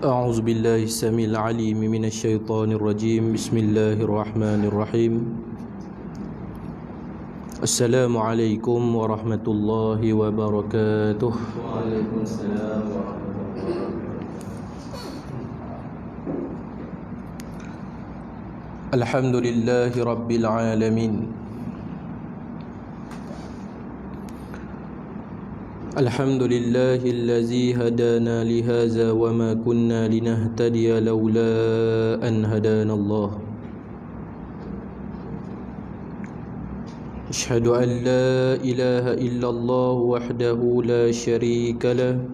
أعوذ بالله السميع العليم من الشيطان الرجيم بسم الله الرحمن الرحيم السلام عليكم ورحمة الله وبركاته. وعليكم السلام ورحمة الله. الحمد لله رب العالمين الحمد لله الذي هدانا لهذا وما كنا لنهتدي لولا أن هدانا الله. أشهد أن لا إله إلا الله وحده لا شريك له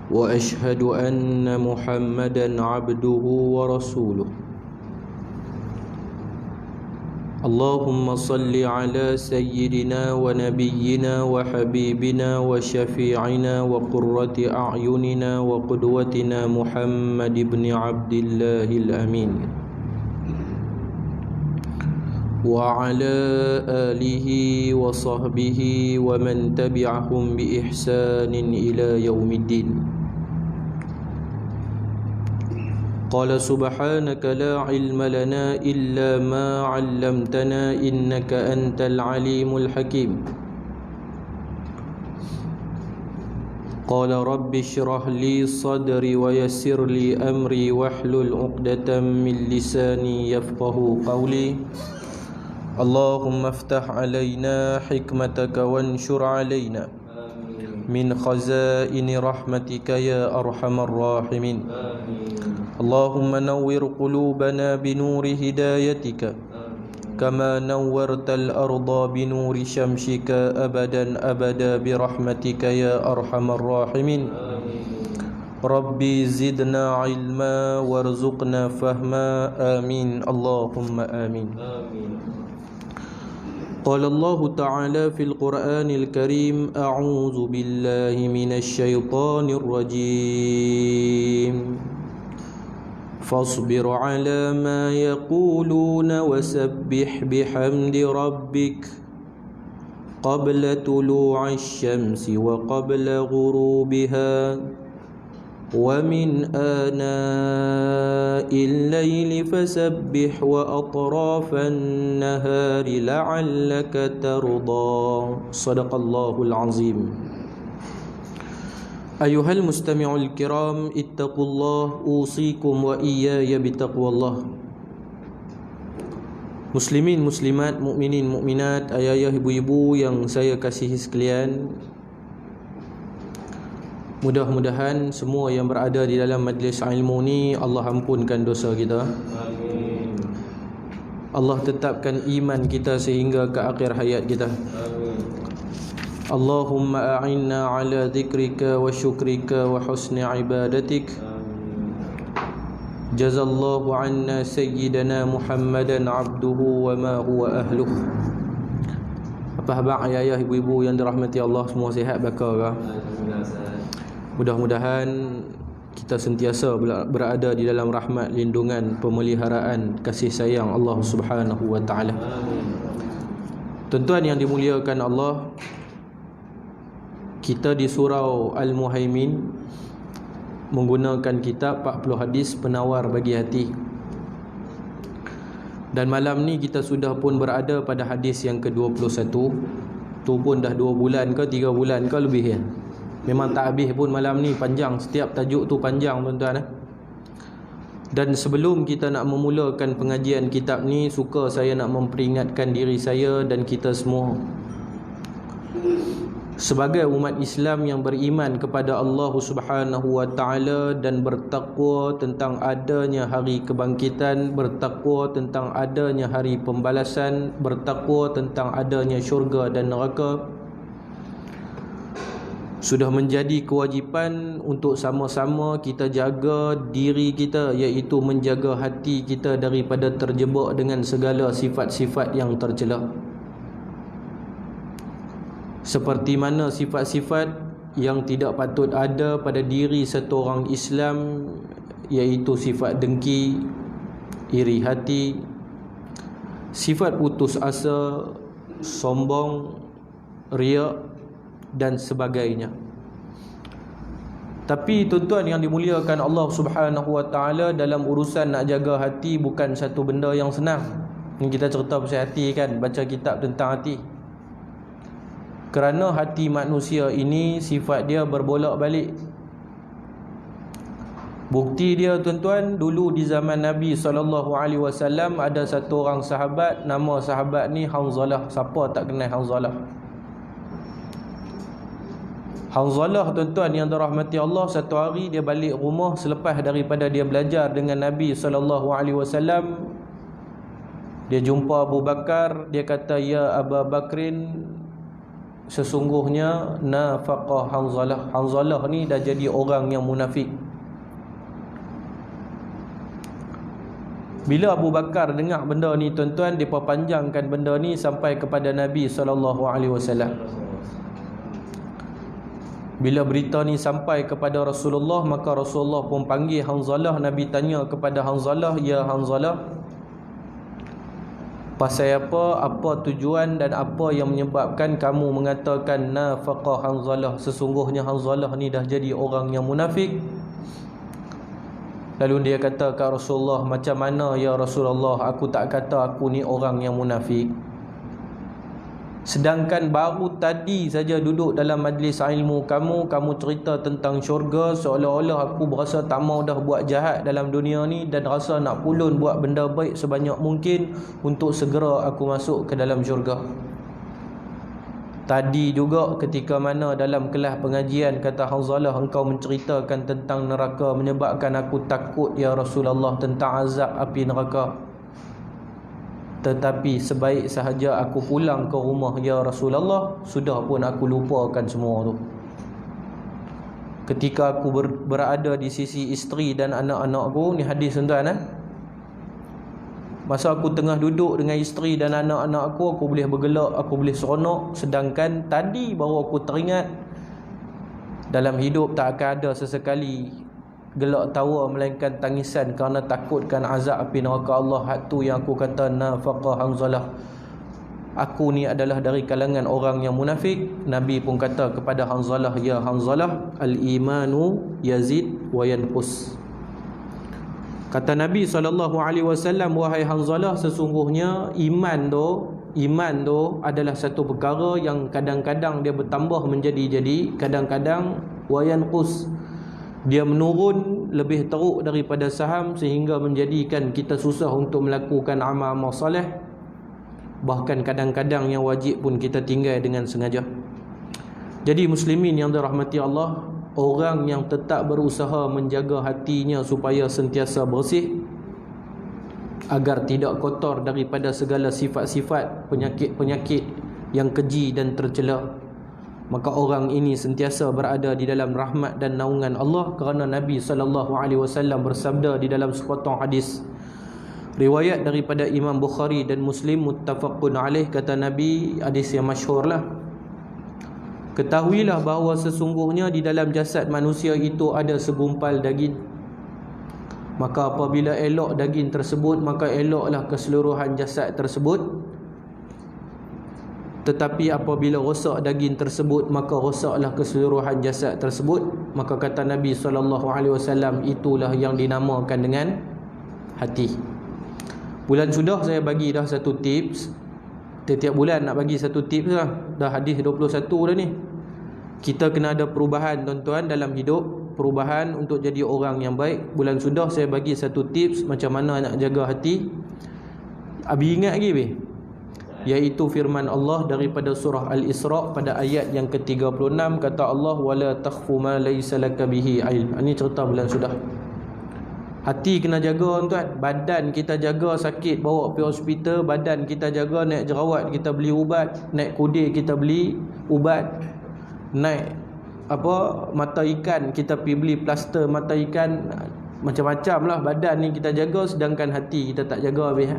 وأشهد أن محمدا عبده ورسوله. اللهم صل على سيدنا ونبينا وحبيبنا وشفيعنا وقرة أعيننا وقدوتنا محمد بن عبد الله الأمين وعلى آله وصحبه ومن تبعهم بإحسان إلى يوم الدين. قال سبحانك لا علم لنا إلا ما علمتنا إنك أنت العليم الحكيم. قال رب اشرح لي صدري ويسر لي أمري واحلل عقدة من لساني يفقه قولي. اللهم افتح علينا حكمتك وانشر علينا من خزائن رحمتك يا أرحم الراحمين. اللهم نور قلوبنا بنور هدايتك كما نورت الأرض بنور شمسك أبدا أبدا برحمتك يا أرحم الراحمين. ربي زدنا علما وارزقنا فهما آمين اللهم آمين. قال الله تعالى في القرآن الكريم أعوذ بالله من الشيطان الرجيم فاصبر على ما يقولون وسبح بحمد ربك قبل طلوع الشمس وقبل غروبها ومن آناء الليل فسبح وأطراف النهار لعلك ترضى. صدق الله العظيم. أيها المستمع الكرام اتقوا الله أوصيكم وإياي بتقوى الله. Muslimin, muslimat, mukminin, mukminat, ayah-ayah, ibu-ibu yang saya kasihi sekalian, mudah-mudahan semua yang berada di dalam majlis ilmu ni Allah ampunkan dosa kita. Amin. Allah tetapkan iman kita sehingga ke akhir hayat kita. Amin. Allahumma a'inna ala dhikrika wa syukrika wa husni ibadatik. Jazallahu anna sayyidana Muhammadan abduhu wa ma huwa ahluh. Apa khabar ayah-ayah, ibu-ibu yang dirahmati Allah, semua sihat bakar? Mudah-mudahan kita sentiasa berada di dalam rahmat, lindungan, pemeliharaan, kasih sayang Allah Subhanahu wa taala. Tuan-tuan yang dimuliakan Allah, kita di surau Al-Muhaimin menggunakan kitab 40 hadis penawar bagi hati. Dan malam ni kita sudah pun berada pada hadis yang ke-21. Tu pun dah 2 bulan ke 3 bulan ke lebih ya. Memang tak habis pun malam ni, panjang, setiap tajuk tu panjang tuan-tuan. Dan sebelum kita nak memulakan pengajian kitab ni, suka saya nak memperingatkan diri saya dan kita semua sebagai umat Islam yang beriman kepada Allah Subhanahu wa taala dan bertakwa tentang adanya hari kebangkitan, bertakwa tentang adanya hari pembalasan, bertakwa tentang adanya syurga dan neraka. Sudah menjadi kewajipan untuk sama-sama kita jaga diri kita, iaitu menjaga hati kita daripada terjebak dengan segala sifat-sifat yang tercela. Seperti mana sifat-sifat yang tidak patut ada pada diri satu orang Islam, iaitu sifat dengki, iri hati, sifat putus asa, sombong, riak dan sebagainya. Tapi tuan-tuan yang dimuliakan Allah Subhanahu wa taala, dalam urusan nak jaga hati bukan satu benda yang senang. Ni kita cerita pasal hati kan, baca kitab tentang hati. Kerana hati manusia ini sifat dia berbolak-balik. Bukti dia tuan-tuan, dulu di zaman Nabi SAW ada satu orang sahabat, nama sahabat ni Hanzalah. Siapa tak kenal Hanzalah? Hanzalah tuan-tuan yang dirahmati Allah, satu hari dia balik rumah selepas daripada dia belajar dengan Nabi SAW. Dia jumpa Abu Bakar, dia kata, "Ya Abu Bakrin, sesungguhnya nafaqa Hanzalah. Hanzalah ni dah jadi orang yang munafik." Bila Abu Bakar dengar benda ni tuan-tuan, dia panjangkan benda ni sampai kepada Nabi SAW. Bila berita ni sampai kepada Rasulullah, maka Rasulullah pun panggil Hanzalah. Nabi tanya kepada Hanzalah, "Ya Hanzalah, pasal apa tujuan dan apa yang menyebabkan kamu mengatakan nafaqa Hanzalah, sesungguhnya Hanzalah ni dah jadi orang yang munafik?" Lalu dia kata ke Rasulullah, "Macam mana ya Rasulullah, aku tak kata aku ni orang yang munafik. Sedangkan baru tadi saja duduk dalam majlis ilmu kamu cerita tentang syurga, seolah-olah aku berasa tak mau dah buat jahat dalam dunia ni dan rasa nak pulun buat benda baik sebanyak mungkin untuk segera aku masuk ke dalam syurga. Tadi juga ketika mana dalam kelas pengajian, kata Hanzalah, engkau menceritakan tentang neraka, menyebabkan aku takut ya Rasulullah tentang azab api neraka. Tetapi sebaik sahaja aku pulang ke rumah ya Rasulullah, sudah pun aku lupakan semua tu. Ketika aku berada di sisi isteri dan anak-anakku," ni hadis tuan-tuan "masa aku tengah duduk dengan isteri dan anak-anak aku boleh bergelak, aku boleh seronok. Sedangkan tadi baru aku teringat dalam hidup tak akan ada sesekali gelak tawa melainkan tangisan kerana takutkan azab api neraka Allah. Hak tu yang aku kata nafaqa Hanzalah, aku ni adalah dari kalangan orang yang munafik." Nabi pun kata kepada Hanzalah, "Ya Hanzalah, al-imanu yazid wa yanqus." Kata Nabi SAW, "Wahai Hanzalah, sesungguhnya iman tu adalah satu perkara yang kadang-kadang dia bertambah menjadi-jadi, kadang-kadang wa yanqus, dia menurun lebih teruk daripada saham sehingga menjadikan kita susah untuk melakukan amal-amal soleh. Bahkan kadang-kadang yang wajib pun kita tinggal dengan sengaja." Jadi muslimin yang dirahmati Allah, orang yang tetap berusaha menjaga hatinya supaya sentiasa bersih, agar tidak kotor daripada segala sifat-sifat penyakit-penyakit yang keji dan tercela, maka orang ini sentiasa berada di dalam rahmat dan naungan Allah. Kerana Nabi SAW bersabda di dalam sepotong hadis riwayat daripada Imam Bukhari dan Muslim, muttafaqun alaih, kata Nabi, hadis yang masyhur lah, "Ketahuilah bahawa sesungguhnya di dalam jasad manusia itu ada segumpal daging. Maka apabila elok daging tersebut, maka eloklah keseluruhan jasad tersebut. Tetapi apabila rosak daging tersebut, maka rosaklah keseluruhan jasad tersebut." Maka kata Nabi SAW, itulah yang dinamakan dengan hati. Bulan sudah saya bagi dah satu tips. Tiap-tiap bulan nak bagi satu tips lah. Dah hadis 21 dah ni. Kita kena ada perubahan tuan-tuan dalam hidup, perubahan untuk jadi orang yang baik. Bulan sudah saya bagi satu tips macam mana nak jaga hati. Abi ingat lagi be? Iaitu firman Allah daripada surah Al-Isra pada ayat yang ke-36, kata Allah, "Wala takhfu ma laysa laka bihi ilm." Ini cerita bulan sudah. Hati kena jaga tuan. Badan kita jaga, sakit bawa pergi hospital. Badan kita jaga, naik jerawat kita beli ubat, naik kudir kita beli ubat, naik mata ikan, kita pergi beli plaster mata ikan, macam-macam lah badan ni kita jaga, sedangkan hati kita tak jaga habis.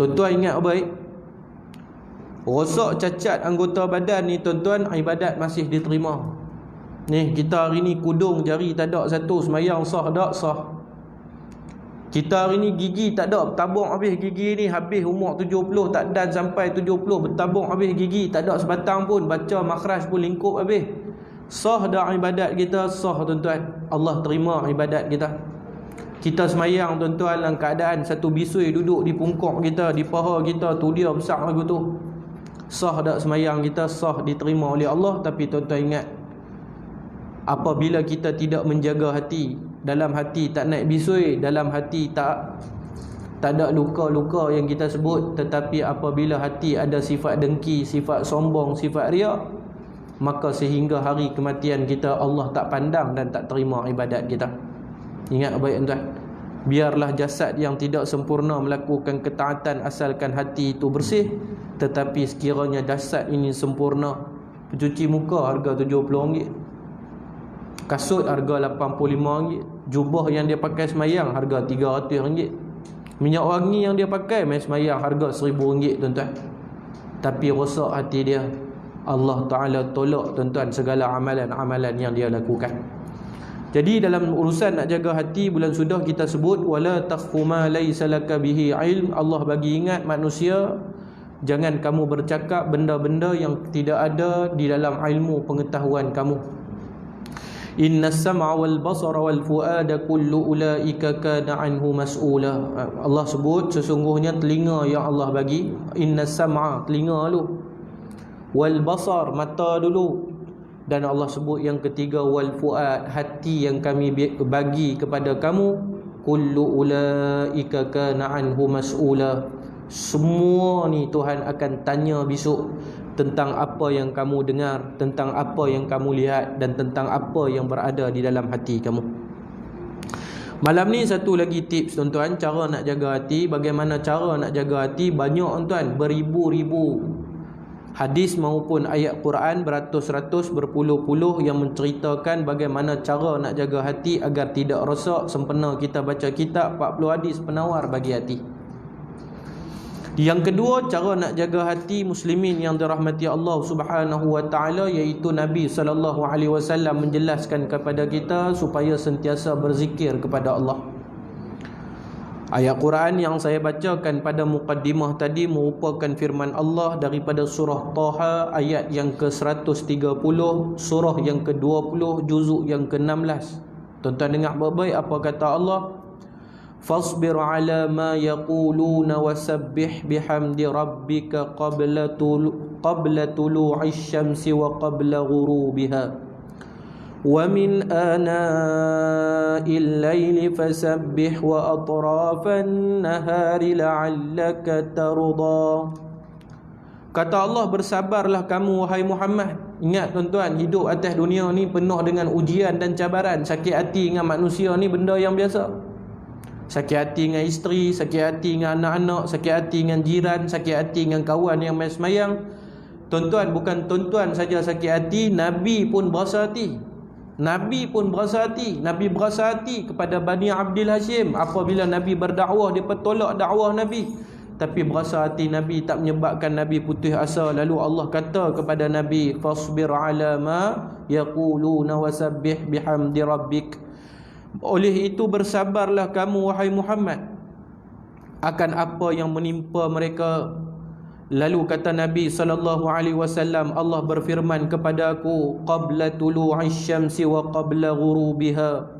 Tuan-tuan ingat baik, rosak cacat anggota badan ni tuan-tuan, ibadat masih diterima. Ni kita hari ni kudung jari tak ada satu, semayang sah tak? Sah. Kita hari ni gigi tak ada, bertabung habis gigi ni, habis umur 70 tak dan sampai 70, bertabung habis gigi tak ada sebatang pun, baca makhraj pun lingkup habis. Sah dah ibadat kita? Sah tuan-tuan. Allah terima ibadat kita. Kita semayang tuan-tuan dalam keadaan satu bisui duduk di pungkuk kita, di paha kita, tu dia besar lagu tu. Sah tak semayang kita? Sah, diterima oleh Allah. Tapi tuan-tuan ingat, apabila kita tidak menjaga hati, dalam hati tak naik bisui, dalam hati tak ada luka-luka yang kita sebut, tetapi apabila hati ada sifat dengki, sifat sombong, sifat riak, maka sehingga hari kematian kita Allah tak pandang dan tak terima ibadat kita. Ingat baik tuan, biarlah jasad yang tidak sempurna melakukan ketaatan asalkan hati itu bersih, tetapi sekiranya jasad ini sempurna, pencuci muka harga RM70, kasut harga RM85, jubah yang dia pakai semayang harga RM300, minyak wangi yang dia pakai main semayang harga RM1000 tuan-tuan. Tapi rosak hati dia, Allah Ta'ala tolak tuan-tuan segala amalan-amalan yang dia lakukan. Jadi dalam urusan nak jaga hati, bulan sudah kita sebut wala taqfu ma laysa laka bihi ilm. Allah bagi ingat manusia, jangan kamu bercakap benda-benda yang tidak ada di dalam ilmu pengetahuan kamu. Innas sam'a wal basara wal fuada kullu ulaika kana anhu mas'ula. Allah sebut sesungguhnya telinga yang Allah bagi, innas sam'a telinga dulu, wal basar mata dulu, dan Allah sebut yang ketiga wal fuad hati yang kami bagi kepada kamu, kullu ulaika kana anhu mas'ula. Semua ni Tuhan akan tanya besok tentang apa yang kamu dengar, tentang apa yang kamu lihat, dan tentang apa yang berada di dalam hati kamu. Malam ni satu lagi tips tuan-tuan, cara nak jaga hati. Bagaimana cara nak jaga hati? Banyak tuan, beribu-ribu hadis maupun ayat Quran, beratus-ratus, berpuluh-puluh yang menceritakan bagaimana cara nak jaga hati agar tidak rosak. Sempena kita baca kitab 40 hadis penawar bagi hati. Yang kedua, cara nak jaga hati muslimin yang dirahmati Allah Subhanahu wa taala, iaitu Nabi sallallahu alaihi wasallam menjelaskan kepada kita supaya sentiasa berzikir kepada Allah. Ayat Quran yang saya bacakan pada mukaddimah tadi merupakan firman Allah daripada surah Taha ayat yang ke-130, surah yang ke-20, juzuk yang ke-16. Tuan-tuan dengar baik-baik apa kata Allah. Fasbir ala ma yaquluna wasabbih bihamdi rabbika qabla tulu'i syamsi wa qabla ghurubiha. وَمِنْ آنَاءِ اللَّيْلِ فَسَبِّحْ وَأَطْرَافَ النَّهَارِ لَعَلَّكَ تَرْضَى. Kata Allah, bersabarlah kamu wahai Muhammad. Ingat tuan-tuan, hidup atas dunia ni penuh dengan ujian dan cabaran. Sakit hati dengan manusia ni benda yang biasa. Sakit hati dengan isteri, sakit hati dengan anak-anak, sakit hati dengan jiran, sakit hati dengan kawan yang main semayang. Tuan-tuan, bukan tuan-tuan saja sakit hati, Nabi pun berasa hati. Nabi pun berasa hati. Nabi berasa hati kepada Bani Abdul Hashim apabila Nabi berdakwah, dia tolak dakwah Nabi. Tapi berasa hati Nabi tak menyebabkan Nabi putus asa. Lalu Allah kata kepada Nabi, fasbir ala ma yaquluna wasabbih bihamdi rabbik. Oleh itu bersabarlah kamu wahai Muhammad akan apa yang menimpa mereka. Lalu kata Nabi sallallahu alaihi wasallam, Allah berfirman kepada aku, qabla tulu'i syamsi wa qabla ghurubiha,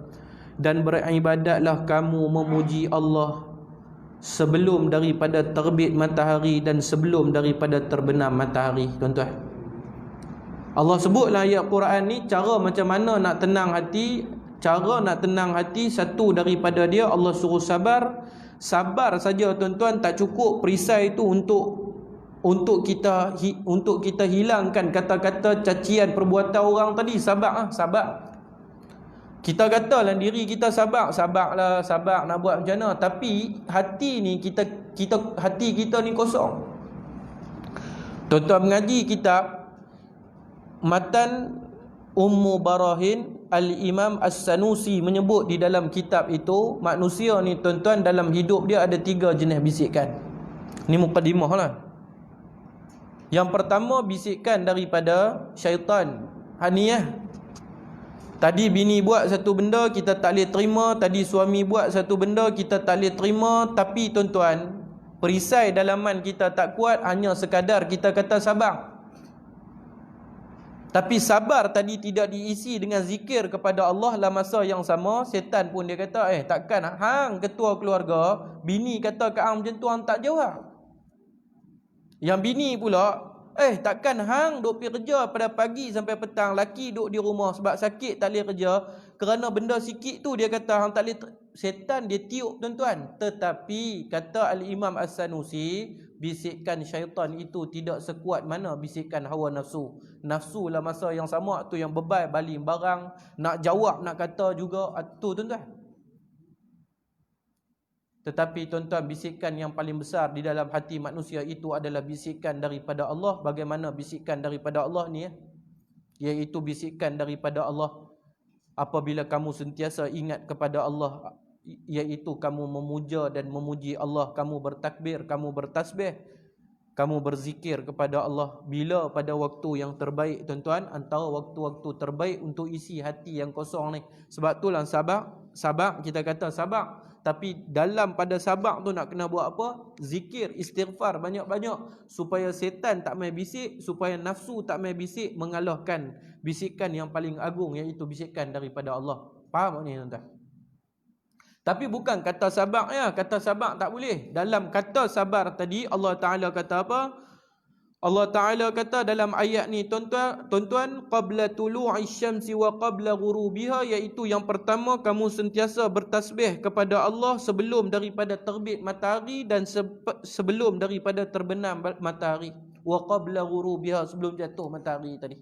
dan beribadatlah kamu memuji Allah sebelum daripada terbit matahari dan sebelum daripada terbenam matahari. Tuan-tuan, Allah sebutlah ayat Quran ni cara macam mana nak tenang hati. Cara nak tenang hati, satu daripada dia Allah suruh sabar. Sabar saja tuan-tuan tak cukup. Perisai itu untuk kita hilangkan kata-kata cacian perbuatan orang tadi. Sabar. Kita katalah diri kita sabar nak buat macam mana, tapi hati ni hati kita ni kosong. Tuan-tuan mengaji kitab, matan Ummu Barahin Al-Imam As-Sanusi menyebut di dalam kitab itu, manusia ni tuan-tuan dalam hidup dia ada 3 jenis bisikan. Ni mukadimah lah. Yang pertama bisikan daripada syaitan. Tadi bini buat satu benda kita tak boleh terima, tadi suami buat satu benda kita tak boleh terima, tapi tuan-tuan, perisai dalaman kita tak kuat, hanya sekadar kita kata sabar. Tapi sabar tadi tidak diisi dengan zikir kepada Allah. Dalam masa yang sama, setan pun dia kata, takkan hang ketua keluarga, bini kata ke hang macam tu, hang tak jawab. Yang bini pula, takkan hang duk pergi kerja pada pagi sampai petang, laki duk di rumah sebab sakit tak boleh kerja, kerana benda sikit tu dia kata hang tak boleh. Setan dia tiup tuan-tuan. Tetapi kata Al-Imam As-Sanusi, bisikan syaitan itu tidak sekuat mana bisikan hawa nafsu. Nafsu lah masa yang sama tu yang bebal baling barang, nak jawab nak kata juga tu tuan-tuan. Tetapi tuan-tuan, bisikan yang paling besar di dalam hati manusia itu adalah bisikan daripada Allah. Bagaimana bisikan daripada Allah ni iaitu bisikan daripada Allah apabila kamu sentiasa ingat kepada Allah, iaitu kamu memuja dan memuji Allah, kamu bertakbir, kamu bertasbih, kamu berzikir kepada Allah. Bila pada waktu yang terbaik tuan-tuan, antara waktu-waktu terbaik untuk isi hati yang kosong ni. Sebab itulah sabar, kita kata sabar. Tapi dalam pada sabar tu nak kena buat apa? Zikir, istighfar banyak-banyak, supaya setan tak main bisik, supaya nafsu tak main bisik, mengalahkan bisikan yang paling agung, iaitu bisikan daripada Allah. Faham ni tuan-tuan? Tapi bukan kata sabar kata sabar tak boleh. Dalam kata sabar tadi Allah Ta'ala kata apa? Allah Ta'ala kata dalam ayat ni tuan-tuan, qabla tulu'i syamsi wa qabla ghurubiha, iaitu yang pertama kamu sentiasa bertasbih kepada Allah sebelum daripada terbit matahari dan sebelum daripada terbenam matahari. Wa qabla ghurubiha, sebelum jatuh matahari tadi.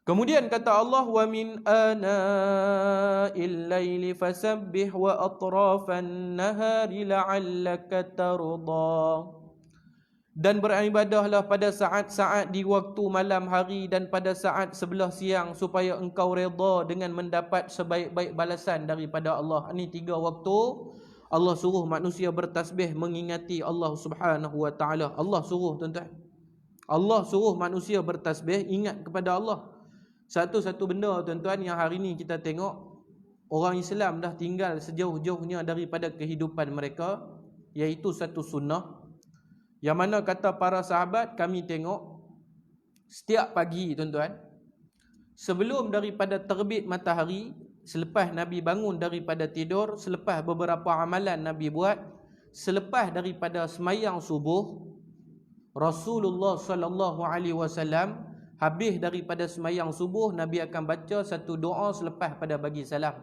Kemudian kata Allah, wa min ana'il laili fasabbih wa atrafan nahari la'allaka tarda. Dan beribadahlah pada saat-saat di waktu malam hari dan pada saat sebelah siang, supaya engkau redha dengan mendapat sebaik-baik balasan daripada Allah. Ini 3 waktu Allah suruh manusia bertasbih mengingati Allah Subhanahu wa taala. Allah suruh tuan-tuan. Allah suruh manusia bertasbih ingat kepada Allah. Satu-satu benda tuan-tuan yang hari ni kita tengok orang Islam dah tinggal sejauh-jauhnya daripada kehidupan mereka, iaitu satu sunnah. Yang mana kata para sahabat, kami tengok setiap pagi tuan-tuan, sebelum daripada terbit matahari, selepas Nabi bangun daripada tidur, selepas beberapa amalan Nabi buat, selepas daripada semayang subuh, Rasulullah sallallahu alaihi wasallam habis daripada semayang subuh, Nabi akan baca satu doa selepas pada bagi salam.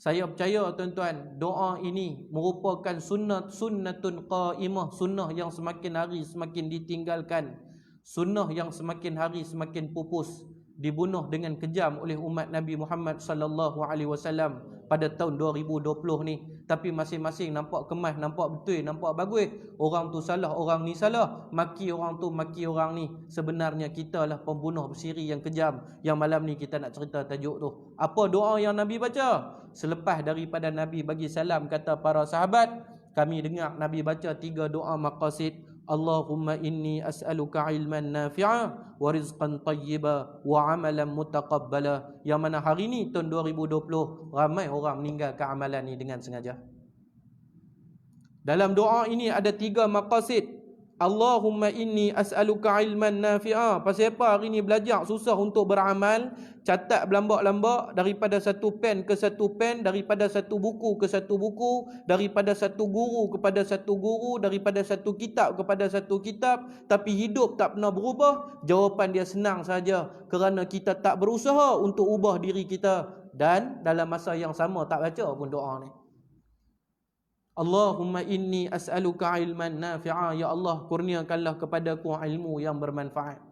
Saya percaya tuan-tuan, doa ini merupakan sunnatun qaimah, sunnah yang semakin hari semakin ditinggalkan, sunnah yang semakin hari semakin pupus, dibunuh dengan kejam oleh umat Nabi Muhammad sallallahu alaihi wasallam pada tahun 2020 ni. Tapi masing-masing nampak kemas, nampak betul, nampak bagus. Orang tu salah, orang ni salah, maki orang tu, maki orang ni. Sebenarnya kita lah pembunuh bersiri yang kejam, yang malam ni kita nak cerita tajuk tu. Apa doa yang Nabi baca? Selepas daripada Nabi bagi salam, kata para sahabat, kami dengar Nabi baca 3 doa maqasid. Allahumma inni as'aluka ilman nafi'a wa rizqan tayyiba wa amalan mutaqabbala. Yang mana hari ni tahun 2020 ramai orang meninggalkan amalan ni dengan sengaja. Dalam doa ini ada 3 maqasid. Allahumma inni as'aluka ilman nafi'a. Pasal apa hari ni belajar susah untuk beramal? Catat berlambak-lambak, daripada satu pen ke satu pen, daripada satu buku ke satu buku, daripada satu guru kepada satu guru, daripada satu kitab kepada satu kitab, tapi hidup tak pernah berubah. Jawapan dia senang saja, kerana kita tak berusaha untuk ubah diri kita, dan dalam masa yang sama tak baca pun doa ni. Allahumma inni as'aluka ilman nafi'a. Ya Allah, kurniakanlah kepadaku ilmu yang bermanfaat.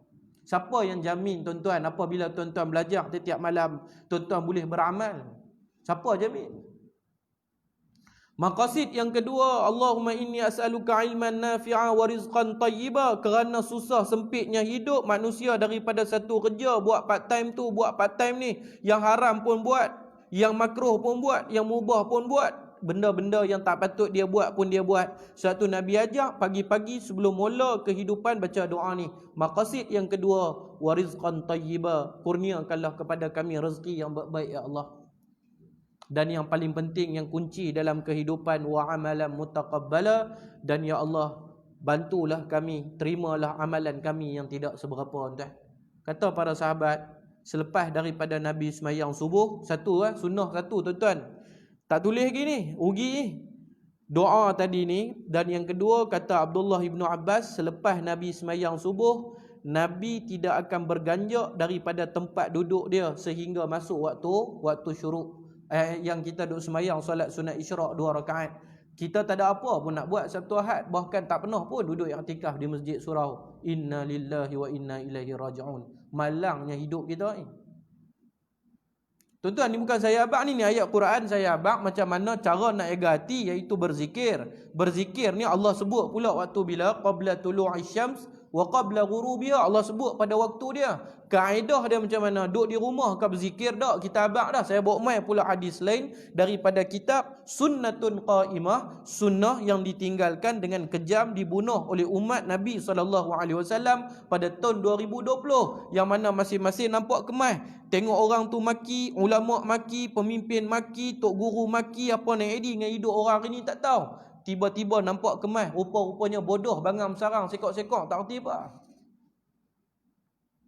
Siapa yang jamin tuan-tuan apabila tuan-tuan belajar setiap malam, tuan-tuan boleh beramal? Siapa jamin? Maqasid yang kedua, Allahumma inni as'aluka ilman nafi'a wa rizqan tayyiba. Kerana susah sempitnya hidup manusia daripada satu kerja, buat part time tu, buat part time ni, yang haram pun buat, yang makruh pun buat, yang mubah pun buat, benda-benda yang tak patut dia buat pun dia buat. Satu Nabi ajak pagi-pagi sebelum mula kehidupan baca doa ni. Maqasid yang kedua, wa rizqan tayyiba. Kurniakanlah kepada kami rezeki yang baik ya Allah. Dan yang paling penting, yang kunci dalam kehidupan, wa amalan mutaqabbala. Dan ya Allah, bantulah kami, terimalah amalan kami yang tidak seberapa, tuan. Kata para sahabat, selepas daripada Nabi semayang subuh, satu sunnah satu, tuan-tuan, tak tulis gini, ugi doa tadi ni. Dan yang kedua, kata Abdullah ibnu Abbas, selepas Nabi semayang subuh, Nabi tidak akan berganjak daripada tempat duduk dia sehingga masuk waktu syuruk. Yang kita duduk semayang solat sunat isyraq 2 rakaat. Kita tak ada apa pun nak buat Sabtu Ahad, bahkan tak pernah pun duduk i'tikaf di masjid surau. Inna lillahi wa inna ilaihi raji'un. Malangnya hidup kita ni. Tuan-tuan, ni bukan saya abang ni ayat Quran saya abang macam mana cara nak jaga hati, iaitu berzikir. Berzikir ni Allah sebut pula waktu bila qabla tulu'i syams wa qabla ghurubiha. Allah sebut pada waktu dia. Kaedah dia macam mana? Duduk di rumah kau berzikir dak? Kita abang dah. Saya bawa mai pula hadis lain daripada kitab Sunnatun Qaimah, sunnah yang ditinggalkan dengan kejam dibunuh oleh umat Nabi SAW pada tahun 2020, yang mana masing-masing nampak kemas. Tengok orang tu maki, ulama maki, pemimpin maki, tok guru maki, apa nak jadi dengan hidup orang hari ni tak tahu. Tiba-tiba nampak kemas, rupa-rupanya bodoh, bangang sarang, sekok-sekok, tak erti apa.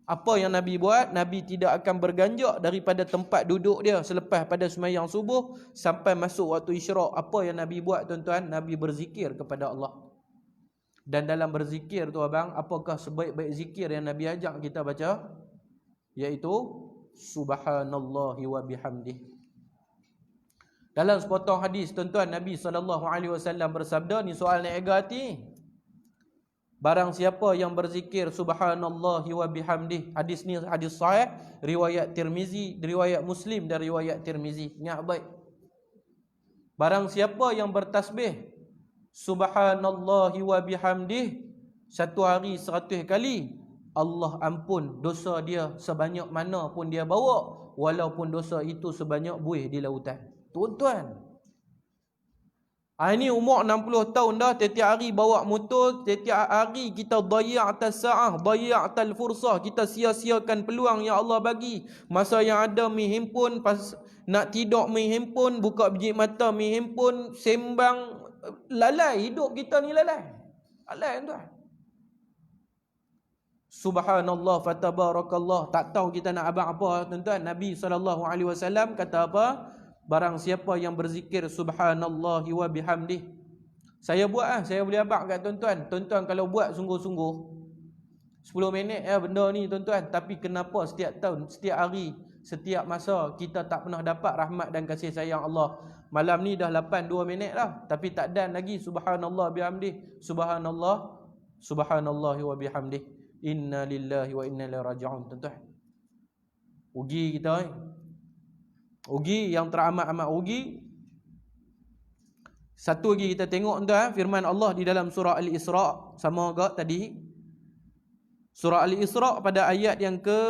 Apa yang Nabi buat? Nabi tidak akan berganjak daripada tempat duduk dia selepas pada semayang subuh sampai masuk waktu isyraq. Apa yang Nabi buat, tuan-tuan? Nabi berzikir kepada Allah. Dan dalam berzikir tu abang, apakah sebaik-baik zikir yang Nabi ajak kita baca? Iaitu subhanallahi wa bihamdih. Dalam sepotong hadis, tuan-tuan, Nabi SAW bersabda, ni soal nak jaga hati. Barang siapa yang berzikir subhanallahi wa bihamdih. Hadis ni hadis sahih, riwayat Tirmizi, riwayat Muslim dan riwayat Tirmizi. Ingat baik. Barang siapa yang bertasbih subhanallahi wa bihamdih satu hari 100 kali, Allah ampun dosa dia sebanyak mana pun dia bawa, walaupun dosa itu sebanyak buih di lautan. Tuan-tuan, ini umur 60 tahun dah, tiap-tiap hari bawa motor, tiap-tiap hari kita daya'atal sa'ah, daya'atal fursah, kita sia-siakan peluang yang Allah bagi. Masa yang ada mi himpun, pas nak tidur mi himpun, buka biji mata mi himpun, sembang, lalai hidup kita ni, lalai. Lalai, tuan. Subhanallah fatabarakallah. Tak tahu kita nak abang apa, tuan-tuan. Nabi SAW kata apa? Barang siapa yang berzikir subhanallahi wa bihamdih. Saya buat saya boleh abang kat tuan-tuan. Tuan-tuan kalau buat sungguh-sungguh 10 minit benda ni, tuan-tuan. Tapi kenapa setiap tahun, setiap hari, setiap masa kita tak pernah dapat rahmat dan kasih sayang Allah? Malam ni dah 8-2 minit dah, tapi tak dan lagi subhanallah bihamdih. Subhanallah, subhanallahi wa bihamdih. Inna lillahi wa inna ilaihi raji'un. Tuan-tuan, rugi kita rugi yang teramat-amat rugi. Satu lagi kita tengok, tuan, firman Allah di dalam surah Al-Isra, sama juga tadi. Surah Al-Isra pada ayat yang ke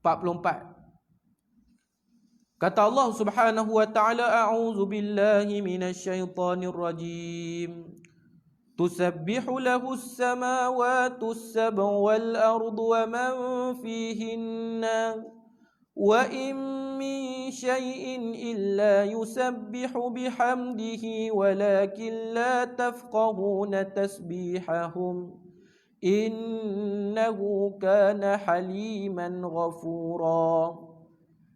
44. Kata Allah Subhanahu wa taala, a'udzu billahi minasyaitonir rajim. Tusabbihu lahu as-samawati as-sab'u wal ardu wa man fihinna wa in min syai'in illa yusabbihu bihamdihi walakin la tafqahuna tasbihahum innahu kana haliman ghafura.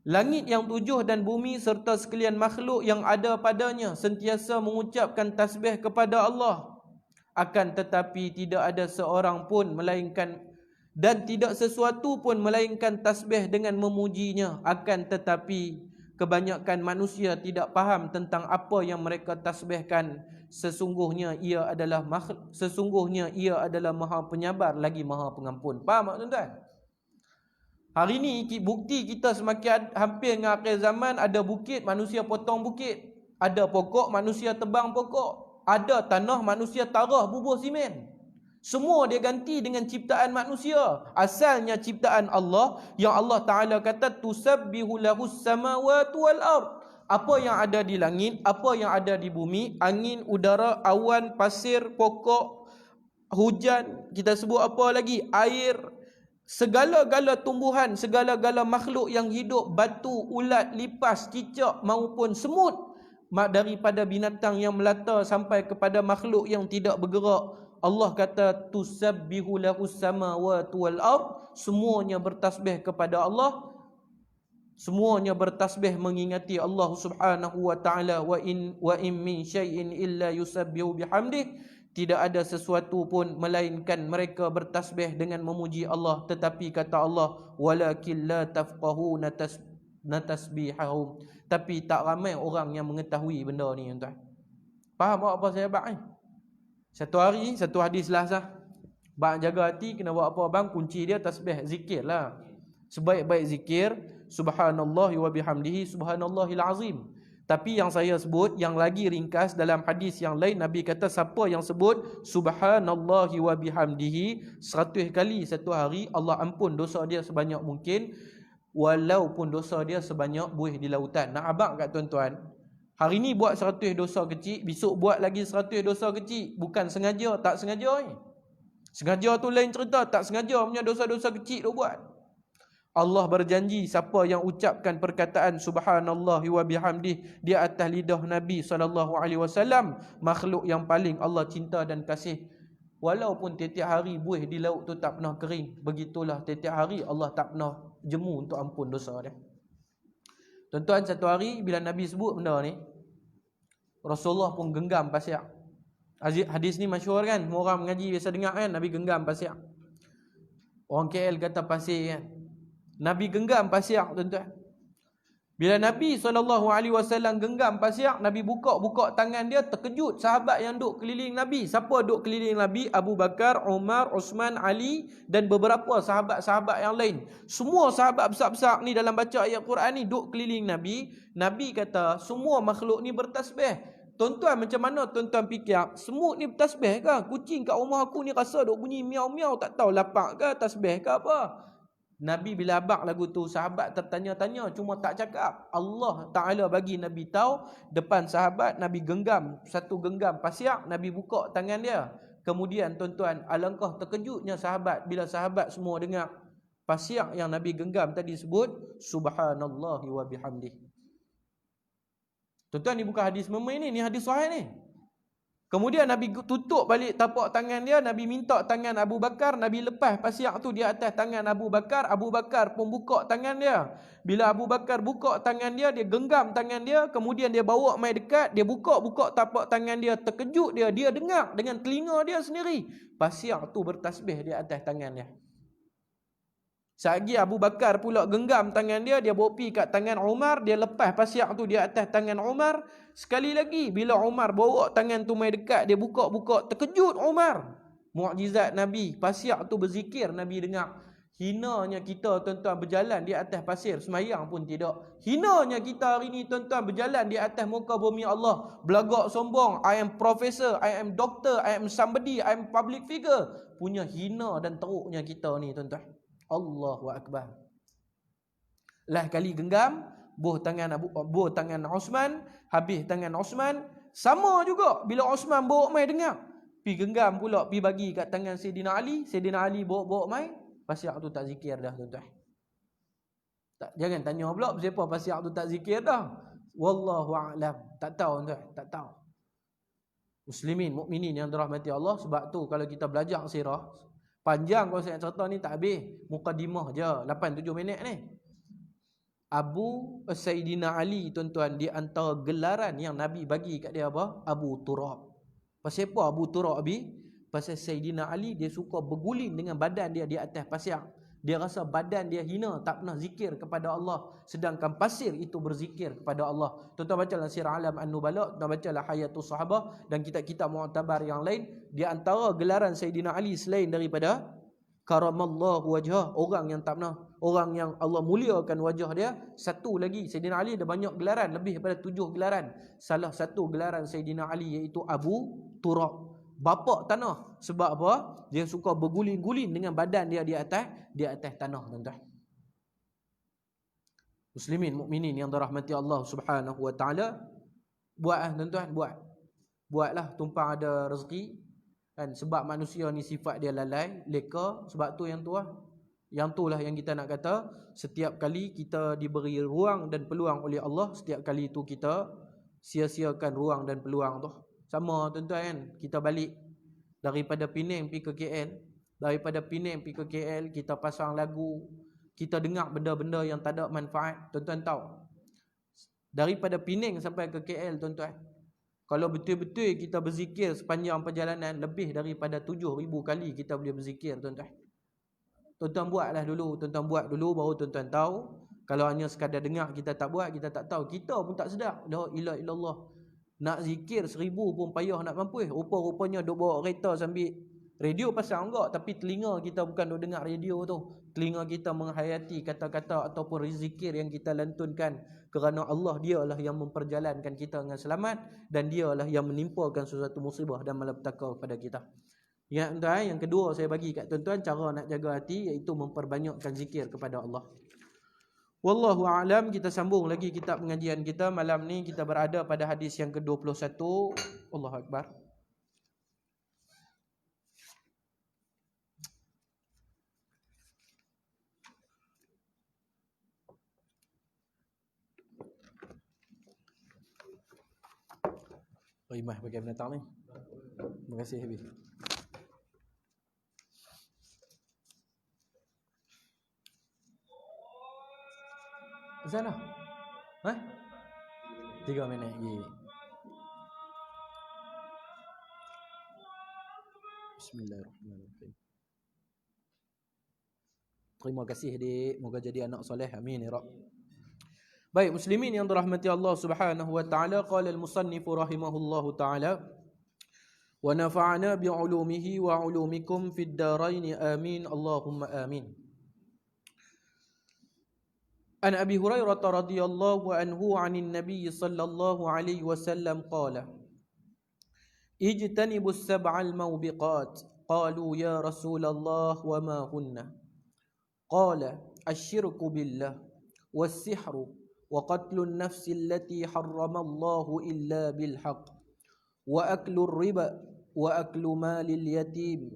Langit yang 7 dan bumi serta sekalian makhluk yang ada padanya sentiasa mengucapkan tasbih kepada Allah. Akan tetapi tidak ada seorang pun melainkan, dan tidak sesuatu pun melainkan tasbih dengan memujinya. Akan tetapi kebanyakan manusia tidak faham tentang apa yang mereka tasbihkan. Sesungguhnya ia adalah Maha Penyabar lagi Maha Pengampun. Faham tak, tuan-tuan? Hari ni bukti kita semakin hampir dengan akhir zaman. Ada bukit, manusia potong bukit. Ada pokok, manusia tebang pokok. Ada tanah, manusia tarah bubuh simen. Semua dia ganti dengan ciptaan manusia. Asalnya ciptaan Allah, yang Allah Ta'ala kata tusabbihu lahus samawati wal ard. Apa yang ada di langit, apa yang ada di bumi, angin, udara, awan, pasir, pokok, hujan, kita sebut apa lagi, air, segala-gala tumbuhan, segala-gala makhluk yang hidup, batu, ulat, lipas, cicak maupun semut, daripada binatang yang melata sampai kepada makhluk yang tidak bergerak, Allah kata tusabbihu lahus samawati wal ard, semuanya bertasbih kepada Allah, semuanya bertasbih mengingati Allah Subhanahu wa taala. Wa in min syai'in illa yusabbihu bihamdih, tidak ada sesuatu pun melainkan mereka bertasbih dengan memuji Allah, tetapi kata Allah walakin la tafqahuna tasbihahum, tapi tak ramai orang yang mengetahui benda ni, tuan. Faham apa saya bang? Satu hari, satu hadis lah sah. Bang jaga hati, kena buat apa bang? Kunci dia tasbih, zikir lah. Sebaik-baik zikir, subhanallah wa bihamdihi, subhanallahil azim. Tapi yang saya sebut, yang lagi ringkas dalam hadis yang lain, Nabi kata siapa yang sebut subhanallah wa bihamdihi 100 kali satu hari, Allah ampun dosa dia sebanyak mungkin, walaupun dosa dia sebanyak buih di lautan. Nak abang kat tuan-tuan, hari ni buat 100 dosa kecil, besok buat lagi 100 dosa kecil. Bukan sengaja, tak sengaja ni. Sengaja tu lain cerita, tak sengaja punya dosa-dosa kecil tu buat. Allah berjanji siapa yang ucapkan perkataan subhanallah wa bihamdih di atas lidah Nabi SAW, makhluk yang paling Allah cinta dan kasih, walaupun tiap hari buih di laut tu tak pernah kering, begitulah tiap hari Allah tak pernah jemu untuk ampun dosa dia. Tuan-tuan, satu hari bila Nabi sebut benda ni, Rasulullah pun genggam pasir. Hadis ni masyhur kan, orang mengaji biasa dengar kan, Nabi genggam pasir. Orang KL kata pasir kan, Nabi genggam pasir, tuan-tuan. Bila Nabi SAW genggam pasir, Nabi buka tangan dia, terkejut sahabat yang duduk keliling Nabi. Siapa duduk keliling Nabi? Abu Bakar, Umar, Osman, Ali dan beberapa sahabat-sahabat yang lain. Semua sahabat besar-besar ni dalam baca ayat Quran ni duduk keliling Nabi. Nabi kata semua makhluk ni bertasbih. Tuan-tuan, macam mana tuan-tuan fikir? Semut ni bertasbih ke? Kucing kat rumah aku ni rasa duk bunyi miau-miau, tak tahu lapak ke, tasbih ke apa? Nabi bila abang lagu tu, sahabat tertanya-tanya, cuma tak cakap. Allah Ta'ala bagi Nabi tahu, depan sahabat Nabi genggam, satu genggam pasir, Nabi buka tangan dia. Kemudian tuan-tuan, alangkah terkejutnya sahabat bila sahabat semua dengar pasir yang Nabi genggam tadi sebut subhanallah wa bihamdih. Tuan-tuan, ni bukan hadis memang ni hadis sahih ni. Kemudian Nabi tutup balik tapak tangan dia, Nabi minta tangan Abu Bakar, Nabi lepas pasir tu di atas tangan Abu Bakar pun buka tangan dia. Bila Abu Bakar buka tangan dia, dia genggam tangan dia, kemudian dia bawa mai dekat, dia buka tapak tangan dia, terkejut dia dengar dengan telinga dia sendiri, pasir tu bertasbih di atas tangan dia. Sagi Abu Bakar pula genggam tangan dia, dia bawa pergi kat tangan Umar, dia lepas pasir tu di atas tangan Umar. Sekali lagi, bila Umar bawa tangan tu mai dekat, dia buka, terkejut Umar. Mukjizat Nabi, pasir tu berzikir, Nabi dengar. Hinanya kita tuan-tuan berjalan di atas pasir, semayang pun tidak. Hinanya kita hari ni tuan-tuan berjalan di atas muka bumi Allah, belagak sombong, I am professor, I am doctor, I am somebody, I am public figure. Punya hina dan teruknya kita ni tuan-tuan. Allahu Akbar. Lah kali genggam, buh tangan Osman, habis tangan Osman, sama juga bila Osman bawa mai dengar. Pi genggam pula, pi bagi kat tangan Sayyidina Ali bawa mai, pasir tu tak zikir dah tuan-tuan. Tak, jangan tanya pula siapa pasir tu tak zikir dah. Wallahu a'lam. Tak tahu tuan, tak tahu. Muslimin, mukminin yang dirahmati Allah, sebab tu kalau kita belajar sirah, panjang kalau saya cerita ni tak habis. Mukadimah je 8-7 minit ni. Sayyidina Ali tuan-tuan, di antara gelaran yang Nabi bagi kat dia apa? Abu Turab. Pasal apa Abu Turab abi? Pasal Sayyidina Ali dia suka berguling dengan badan dia di atas pasir. Dia rasa badan dia hina, tak pernah zikir kepada Allah, sedangkan pasir itu berzikir kepada Allah. Tuan-tuan bacalah Sirah Alam An-Nubala, tuan bacalah Hayatus Sahabah dan kitab-kitab mu'tabar yang lain. Di antara gelaran Sayyidina Ali selain daripada karamallahu wajhah, orang yang tak pernah, orang yang Allah muliakan wajah dia. Satu lagi, Sayyidina Ali ada banyak gelaran, lebih daripada 7 gelaran. Salah satu gelaran Sayyidina Ali iaitu Abu Turab, bapak tanah. Sebab apa? Dia suka berguling-guling dengan badan dia di atas tanah, tuan-tuan. Muslimin mukminin yang dirahmati Allah Subhanahu wa taala, buatlah tuan-tuan, buatlah tumpang ada rezeki kan. Sebab manusia ni sifat dia lalai, leka. Sebab tu yang tu lah, yang itulah yang kita nak kata, setiap kali kita diberi ruang dan peluang oleh Allah, setiap kali tu kita sia-siakan ruang dan peluang tu. Sama tuan-tuan kan, kita balik daripada Penang pergi ke KL, daripada Penang pergi ke KL, kita pasang lagu, kita dengar benda-benda yang tak ada manfaat. Tuan-tuan tahu, daripada Penang sampai ke KL tuan-tuan, kalau betul-betul kita berzikir sepanjang perjalanan, lebih daripada 7,000 kali kita boleh berzikir, tuan-tuan. Tuan-tuan buatlah dulu, tuan-tuan buat dulu, baru tuan-tuan tahu. Kalau hanya sekadar dengar, kita tak buat, kita tak tahu, kita pun tak sedar. La ilaha illallah. Nak zikir 1000 pun payah nak mampu. Rupa-rupanya duk bawa kereta sambil radio pasang enggak, tapi telinga kita bukan duk dengar radio tu. Telinga kita menghayati kata-kata ataupun zikir yang kita lantunkan, kerana Allah dialah yang memperjalankan kita dengan selamat, dan dialah yang menimpakan sesuatu musibah dan malapetaka kepada kita. Yang tuan, yang kedua saya bagi kat tuan-tuan cara nak jaga hati, iaitu memperbanyakkan zikir kepada Allah. Wallahu a'lam. Kita sambung lagi kitab pengajian kita malam ni. Kita berada pada hadis yang ke-21. Allahu akbar. Rimah bagi binatang ni. Terima kasih Habib. Sana. 3 minit lagi. Bismillahirrahmanirrahim. Terima kasih dik, moga jadi anak soleh, amin ya Rabb. Baik muslimin yang dirahmati Allah Subhanahu wa taala, qala al-musannif rahimahullahu taala, wa nafa'ana bi 'ulumihi wa 'ulumikum fid darain amin Allahumma amin. An Abi Hurairah radhiyallahu anhu 'anil Nabiy sallallahu alaihi wasallam qala, ijtanibus sab'al mawbiqat. Qalu ya Rasulullah wa ma hunna? Qala asyirku billah was-sihru wa qatlun nafsi allati harramallahu illa bil haqq wa aklur riba wa aklu malil yatim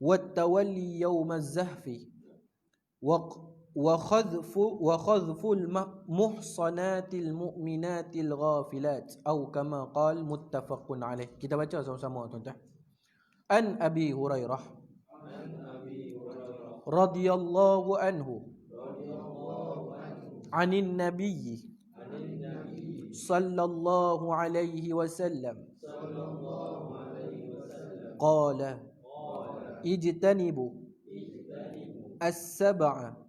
wat tawalli yawmaz zahfi وخذف المحصنات المؤمنات الغافلات أو كما قال متفق عليه. Kita baca sama-sama tuan-tuan. An Abi Hurairah radhiyallahu anhu anin Nabiy sallallahu alaihi wasallam qala ijtanibu as-sab'a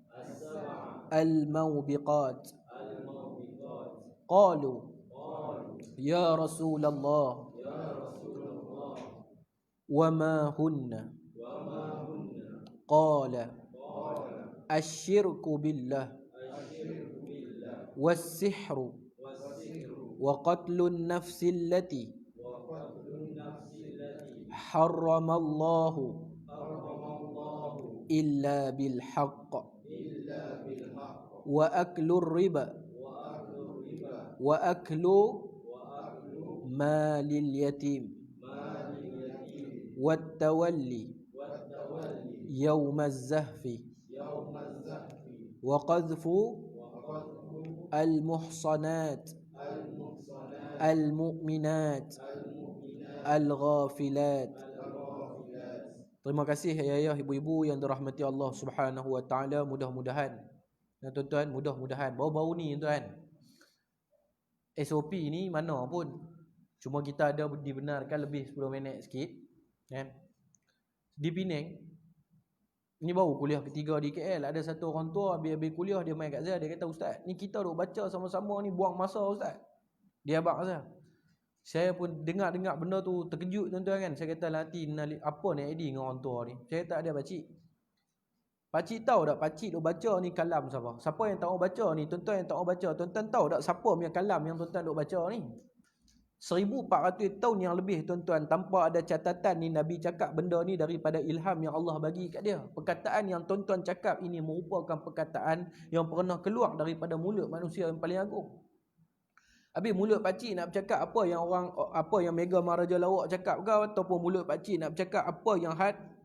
الموبقات. قالوا يا رسول الله وما هن؟ قال الشرك بالله والسحر وقتل النفس التي حرم الله إلا بالحق وأكل الربا وأكل مال اليتيم والتولي يوم الزحف وقذف المحصنات المؤمنات الغافلات. Terima kasih ayah-ayah, ibu-ibu yang dirahmati Allah Subhanahu wa taala. Mudah-mudahan, tuan-tuan, mudah-mudahan baru-baru ni tuan, SOP ni mana pun, cuma kita ada dibenarkan lebih 10 minit sikit kan. Di Penang ni baru kuliah ketiga di KL, ada satu orang tua habis kuliah, dia main kat saya, dia kata, ustaz, ni kita duk baca sama-sama ni buang masa ustaz. Dia abang saya, Saya pun dengar benda tu terkejut tuan-tuan kan. Saya kata hati apa ni ID dengan orang tua ni. Saya tak ada pakcik. Pakcik tahu tak pakcik duk baca ni kalam siapa? Siapa yang tak mau baca ni? Tuan-tuan yang tak mau baca. Tuan-tuan tahu tak siapa punya kalam yang tuan-tuan duk baca ni? 1400 tahun yang lebih tuan-tuan, tanpa ada catatan ni Nabi cakap benda ni daripada ilham yang Allah bagi kat dia. Perkataan yang tuan-tuan cakap ini merupakan perkataan yang pernah keluar daripada mulut manusia yang paling agung. Habis mulut pakcik nak bercakap apa yang Mega Maharaja Lawak cakap ke, ataupun mulut pakcik nak bercakap apa yang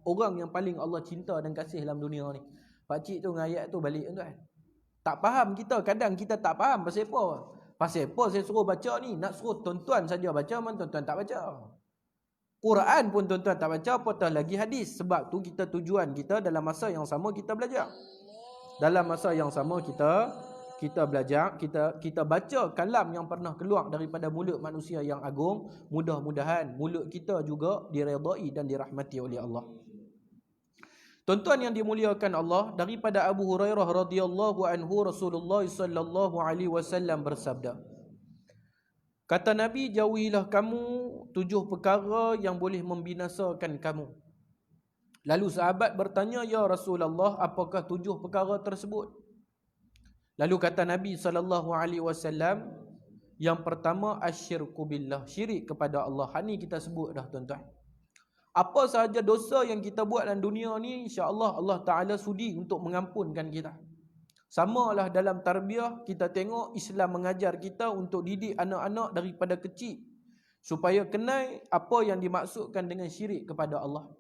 orang yang paling Allah cinta dan kasih dalam dunia ni. Pakcik tu dengan ayat tu balik tuan-tuan. Tak faham kita, kadang kita tak faham pasal apa. Pasal apa saya suruh baca ni? Nak suruh tuan-tuan saja baca, tuan-tuan tak baca. Quran pun tuan-tuan tak baca, apatah lagi hadis. Sebab tu tujuan kita dalam masa yang sama kita belajar. Dalam masa yang sama kita belajar, kita baca kalam yang pernah keluar daripada mulut manusia yang agung. Mudah-mudahan mulut kita juga diredai dan dirahmati oleh Allah. Tuan-tuan yang dimuliakan Allah, daripada Abu Hurairah radhiyallahu anhu, Rasulullah sallallahu alaihi wasallam bersabda, kata Nabi, jauhilah kamu 7 perkara yang boleh membinasakan kamu. Lalu sahabat bertanya, ya Rasulullah, apakah 7 perkara tersebut? Lalu kata Nabi sallallahu alaihi wasallam, yang pertama asyirku billah, syirik kepada Allah. Ni kita sebut dah tuan-tuan. Apa sahaja dosa yang kita buat dalam dunia ni, insya-Allah Allah Taala sudi untuk mengampunkan kita. Samalah dalam tarbiyah, kita tengok Islam mengajar kita untuk didik anak-anak daripada kecil supaya kenal apa yang dimaksudkan dengan syirik kepada Allah.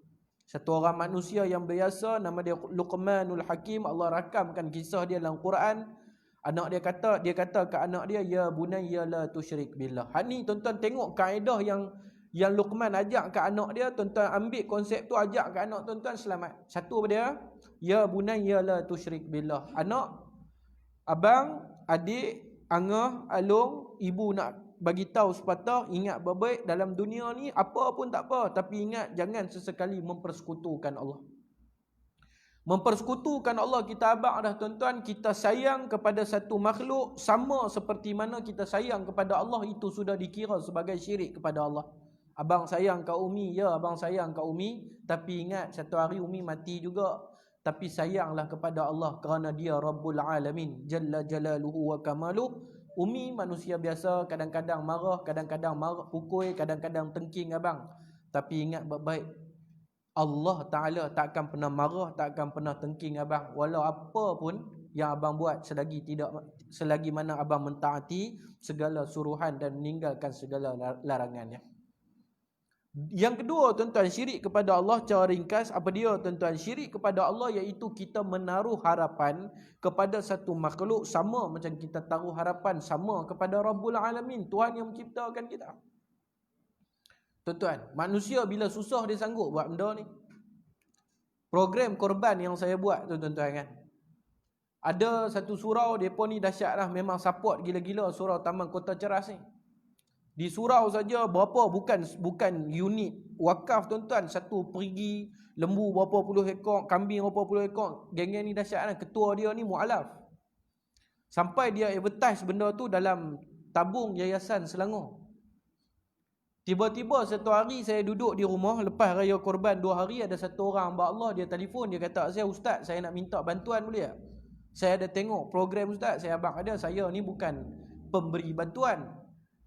Satu orang manusia yang biasa, nama dia Luqmanul Hakim, Allah rakamkan kisah dia dalam Quran. Dia kata ke anak dia, ya bunayya la tusyrik billah. Ni tuan-tuan tengok kaedah yang Luqman ajak ke anak dia, tuan-tuan ambil konsep tu, ajak ke anak tuan-tuan selamat. Satu apa dia? Ya bunayya la tusyrik billah. Anak, abang, adik, angah, alung, ibu nak bagi tahu sepatah, ingat baik-baik dalam dunia ni apa pun tak apa, tapi ingat jangan sesekali mempersekutukan Allah. Mempersekutukan Allah kita abang dah tuan-tuan. Kita sayang kepada satu makhluk sama seperti mana kita sayang kepada Allah, itu sudah dikira sebagai syirik kepada Allah. Abang sayang kat Umi, ya abang sayang kat Umi, tapi ingat satu hari Umi mati juga. Tapi sayanglah kepada Allah kerana dia Rabbul Alamin, Jalla Jalaluhu wa Kamaluh. Umi manusia biasa, kadang-kadang marah, kadang-kadang pukul, kadang-kadang tengking abang. Tapi ingat baik-baik, Allah Ta'ala tak akan pernah marah, tak akan pernah tengking abang, walau apa pun yang abang buat, selagi mana abang mentaati segala suruhan dan meninggalkan segala larangannya. Yang kedua tuan-tuan, syirik kepada Allah cara ringkas apa dia tuan-tuan? Syirik kepada Allah iaitu kita menaruh harapan kepada satu makhluk sama macam kita taruh harapan sama kepada Rabbul Alamin, Tuhan yang menciptakan kita. Tuan-tuan, manusia bila susah dia sanggup buat benda ni. Program korban yang saya buat tu tuan-tuan kan, ada satu surau, mereka ni dahsyat lah, memang support gila-gila surau Taman Kota Ceras ni. Di surau saja berapa, bukan unit wakaf tuan-tuan, satu perigi, lembu berapa puluh ekor, kambing berapa puluh ekor. Geng-geng ni dahsyat lah. Ketua dia ni mualaf. Sampai dia advertise benda tu dalam tabung Yayasan Selangor. Tiba-tiba satu hari saya duduk di rumah lepas raya korban 2 hari, ada satu orang hamba Allah, dia telefon, dia kata, saya ustaz, saya nak minta bantuan boleh tak? Saya ada tengok program ustaz, saya abang ada, saya ni bukan pemberi bantuan.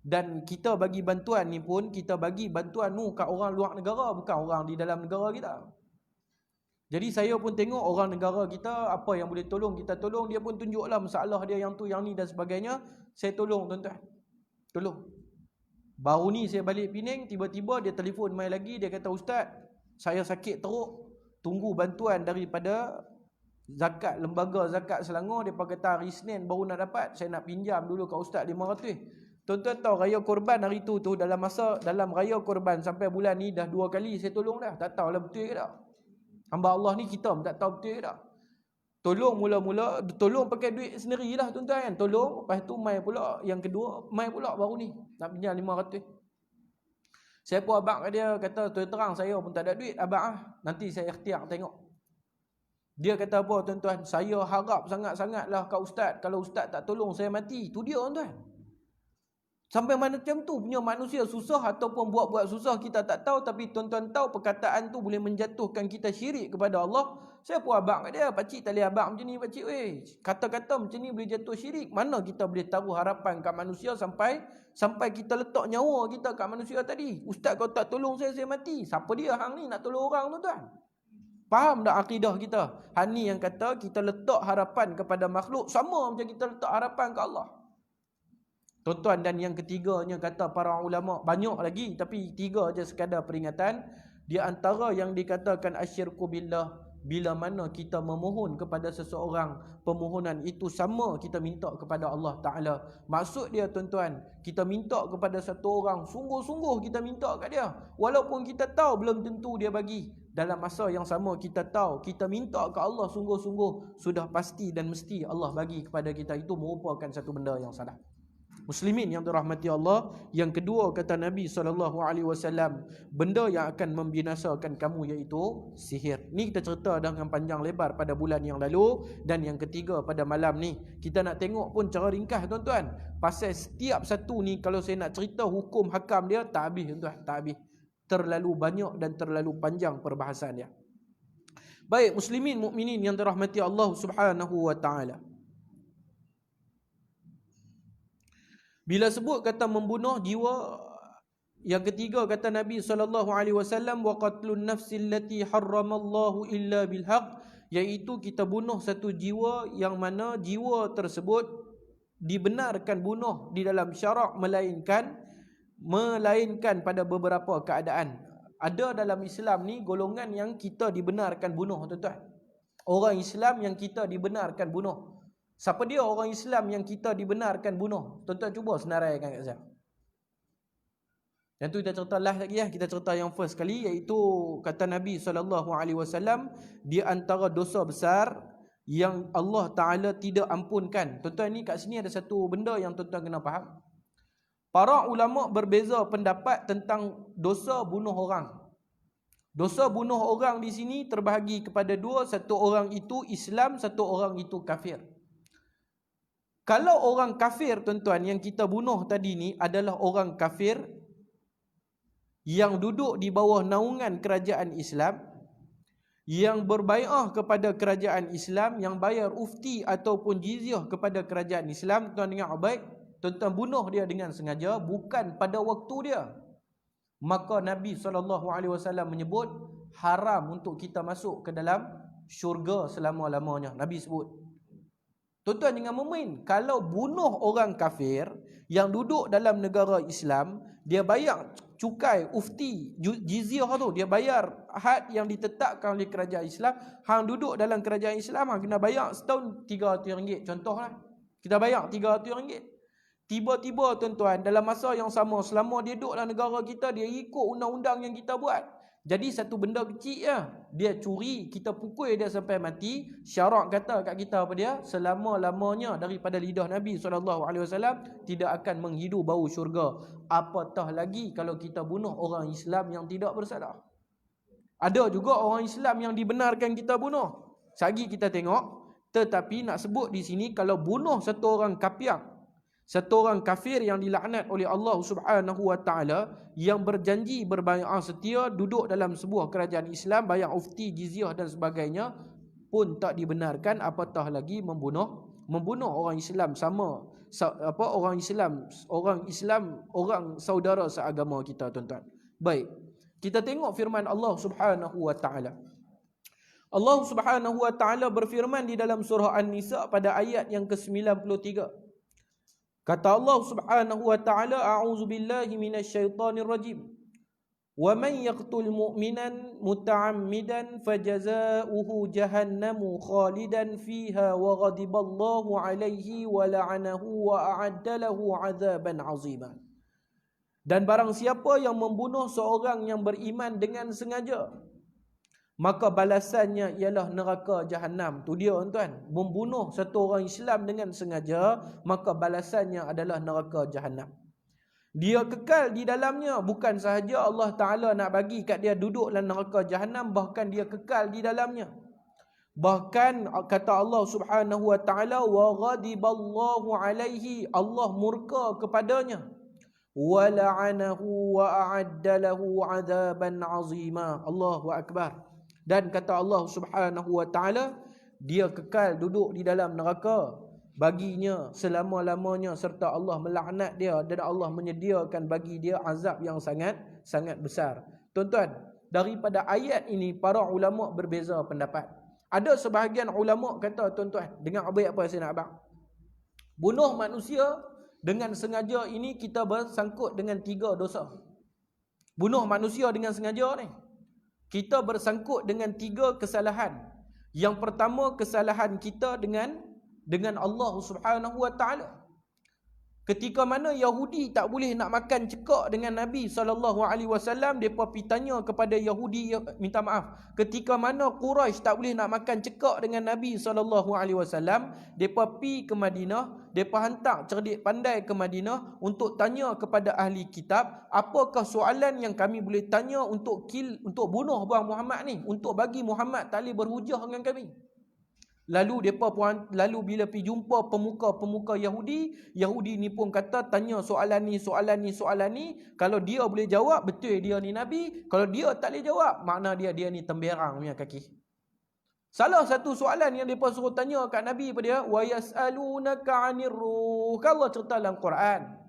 Dan kita bagi bantuan ni pun, kita bagi bantuan nu kat orang luar negara, bukan orang di dalam negara kita. Jadi saya pun tengok orang negara kita, apa yang boleh tolong, kita tolong. Dia pun tunjuklah masalah dia yang tu, yang ni dan sebagainya. Saya tolong tuan-tuan. Tolong. Baru ni saya balik Penang, tiba-tiba dia telefon mai lagi, dia kata, ustaz, saya sakit teruk, tunggu bantuan daripada zakat, lembaga zakat Selangor. Dia kata hari Isnin baru nak dapat, saya nak pinjam dulu kat ustaz 500. Tuan-tuan tahu raya korban hari tu dalam raya korban sampai bulan ni dah 2 kali saya tolong dah. Tak tahulah betul ke tak. Hamba Allah ni kita pun tak tahu betul ke tak. Tolong mula-mula, tolong pakai duit sendirilah tuan-tuan kan. Tolong, lepas tu mai pula yang kedua, mai pula baru ni nak pinjam 500. Saya pun abang kat dia kata, terang saya pun tak ada duit abang nanti saya ikhtiar tengok. Dia kata apa tuan-tuan? Saya harap sangat-sangatlah kat ustaz, kalau ustaz tak tolong saya mati. Tu dia tuan-tuan. Sampai macam tu punya manusia susah ataupun buat-buat susah kita tak tahu, tapi tuan-tuan tahu perkataan tu boleh menjatuhkan kita syirik kepada Allah. Saya pun abang kat dia, pakcik tak boleh abang macam ni pakcik weh. Kata-kata macam ni boleh jatuh syirik. Mana kita boleh taruh harapan kat manusia sampai kita letak nyawa kita kat manusia tadi. Ustaz kau tak tolong saya mati. Siapa dia hang ni nak tolong orang tuan-tuan? Faham tak akidah kita? Hang ni yang kata kita letak harapan kepada makhluk sama macam kita letak harapan ke Allah. Tuan-tuan, dan yang ketiganya kata para ulama, banyak lagi tapi tiga aja sekadar peringatan. Di antara yang dikatakan asyirku billah, bila mana kita memohon kepada seseorang, permohonan itu sama kita minta kepada Allah Ta'ala. Maksud dia tuan-tuan, kita minta kepada satu orang, sungguh-sungguh kita minta kat dia, walaupun kita tahu belum tentu dia bagi. Dalam masa yang sama kita tahu, kita minta ke Allah sungguh-sungguh, sudah pasti dan mesti Allah bagi kepada kita. Itu merupakan satu benda yang salah. Muslimin yang dirahmati Allah, yang kedua kata Nabi SAW, benda yang akan membinasakan kamu iaitu sihir. Ni kita cerita dengan panjang lebar pada bulan yang lalu. Dan yang ketiga pada malam ni kita nak tengok pun cara ringkas tuan-tuan. Pasal setiap satu ni kalau saya nak cerita hukum hakam dia tak habis tuan-tuan, tak habis. Terlalu banyak dan terlalu panjang perbahasan dia. Baik muslimin mukminin yang dirahmati Allah Subhanahu wa taala. Bila sebut kata membunuh jiwa, yang ketiga kata Nabi SAW, wa qatlun nafsi allati harramallahu illa bil haqq, iaitu kita bunuh satu jiwa yang mana jiwa tersebut dibenarkan bunuh di dalam syarak, melainkan pada beberapa keadaan. Ada dalam Islam ni golongan yang kita dibenarkan bunuh tuan-tuan. Orang Islam yang kita dibenarkan bunuh. Siapa dia orang Islam yang kita dibenarkan bunuh? Tuan-tuan cuba senaraikan kat saya. Yang tu kita cerita last lagi ya. Kita cerita yang first kali, iaitu kata Nabi SAW, di antara dosa besar yang Allah Ta'ala tidak ampunkan. Tuan-tuan, ni kat sini ada satu benda yang tuan-tuan kena faham. Para ulama berbeza pendapat tentang dosa bunuh orang. Dosa bunuh orang di sini terbahagi kepada dua. Satu orang itu Islam, satu orang itu kafir. Kalau orang kafir tuan-tuan yang kita bunuh tadi ni adalah orang kafir yang duduk di bawah naungan kerajaan Islam, yang berbai'ah kepada kerajaan Islam, yang bayar ufti ataupun jizyah kepada kerajaan Islam, tuan dengar baik, tuan-tuan bunuh dia dengan sengaja, bukan pada waktu dia, maka Nabi SAW menyebut haram untuk kita masuk ke dalam syurga selama-lamanya. Nabi sebut. Tuan-tuan jangan memain. Kalau bunuh orang kafir yang duduk dalam negara Islam, dia bayar cukai, ufti, jizyah tu, dia bayar had yang ditetapkan oleh kerajaan Islam. Hang duduk dalam kerajaan Islam, hang kena bayar setahun RM300. Contohlah, kita bayar RM300. Tiba-tiba tuan-tuan, dalam masa yang sama, selama dia duduk dalam negara kita, dia ikut undang-undang yang kita buat. Jadi satu benda kecil ya, dia curi, kita pukul dia sampai mati. Syarak kata kat kita apa dia? Selama-lamanya daripada lidah Nabi SAW tidak akan menghidu bau syurga. Apatah lagi kalau kita bunuh orang Islam yang tidak bersalah. Ada juga orang Islam yang dibenarkan kita bunuh. Sagi kita tengok. Tetapi nak sebut di sini, kalau bunuh satu orang kafir, satu orang kafir yang dilaknat oleh Allah Subhanahu wa taala, yang berjanji berbai'ah setia, duduk dalam sebuah kerajaan Islam, bayar ufti, jizyah dan sebagainya, pun tak dibenarkan. Apatah lagi membunuh orang Islam sama orang Islam, orang saudara seagama kita tuan-tuan. Baik. Kita tengok firman Allah Subhanahu wa taala. Allah Subhanahu wa taala berfirman di dalam surah An-Nisa pada ayat yang ke-93. Kata Allah Subhanahu wa taala, a'udzu billahi minasyaitonir rajim. Wa man yaqtul mu'minan muta'ammidan fajazaohu jahannamu khalidan fiha wa ghadiballahu 'alaihi wa la'anahu wa a'adda lahu 'adzaban 'azima. Dan barang siapa yang membunuh seorang yang beriman dengan sengaja, maka balasannya ialah neraka Jahannam. Tu dia tuan, membunuh satu orang Islam dengan sengaja, maka balasannya adalah neraka Jahannam. Dia kekal di dalamnya. Bukan sahaja Allah Ta'ala nak bagi kat dia duduk dalam neraka Jahannam, bahkan dia kekal di dalamnya. Bahkan kata Allah Subhanahu wa Ta'ala, wa ghadiballahu alaihi, Allah murka kepadanya. wa la'anahu wa a'adda lahu 'adzaban 'azima. Allahu akbar. Dan kata Allah Subhanahu wa taala, dia kekal duduk di dalam neraka baginya selama-lamanya, serta Allah melaknat dia dan Allah menyediakan bagi dia azab yang sangat besar. Tuan-tuan, daripada ayat ini para ulama berbeza pendapat. Ada sebahagian ulama kata, tuan-tuan, dengar baik apa saya nak abang. Bunuh manusia dengan sengaja ini kita bersangkut dengan 3 dosa. Bunuh manusia dengan sengaja ni, kita bersangkut dengan 3 kesalahan. Yang pertama, kesalahan kita dengan Allah Subhanahu wa taala. Ketika mana Yahudi tak boleh nak makan cekak dengan Nabi SAW, mereka pergi tanya kepada Yahudi, minta maaf. Ketika mana Quraisy tak boleh nak makan cekak dengan Nabi SAW, mereka pergi ke Madinah, mereka hantar cerdik pandai ke Madinah untuk tanya kepada ahli kitab, apakah soalan yang kami boleh tanya untuk bunuh Abang Muhammad ni, untuk bagi Muhammad tak boleh berhujah dengan kami. Lalu bila pergi jumpa pemuka-pemuka Yahudi ni pun kata, tanya soalan ni. Kalau dia boleh jawab, betul dia ni Nabi. Kalau dia tak boleh jawab, makna dia ni temberang punya kaki. Salah satu soalan yang mereka suruh tanya kat Nabi pada dia, wa yas'alunaka 'anir ruh. Allah cerita dalam Quran,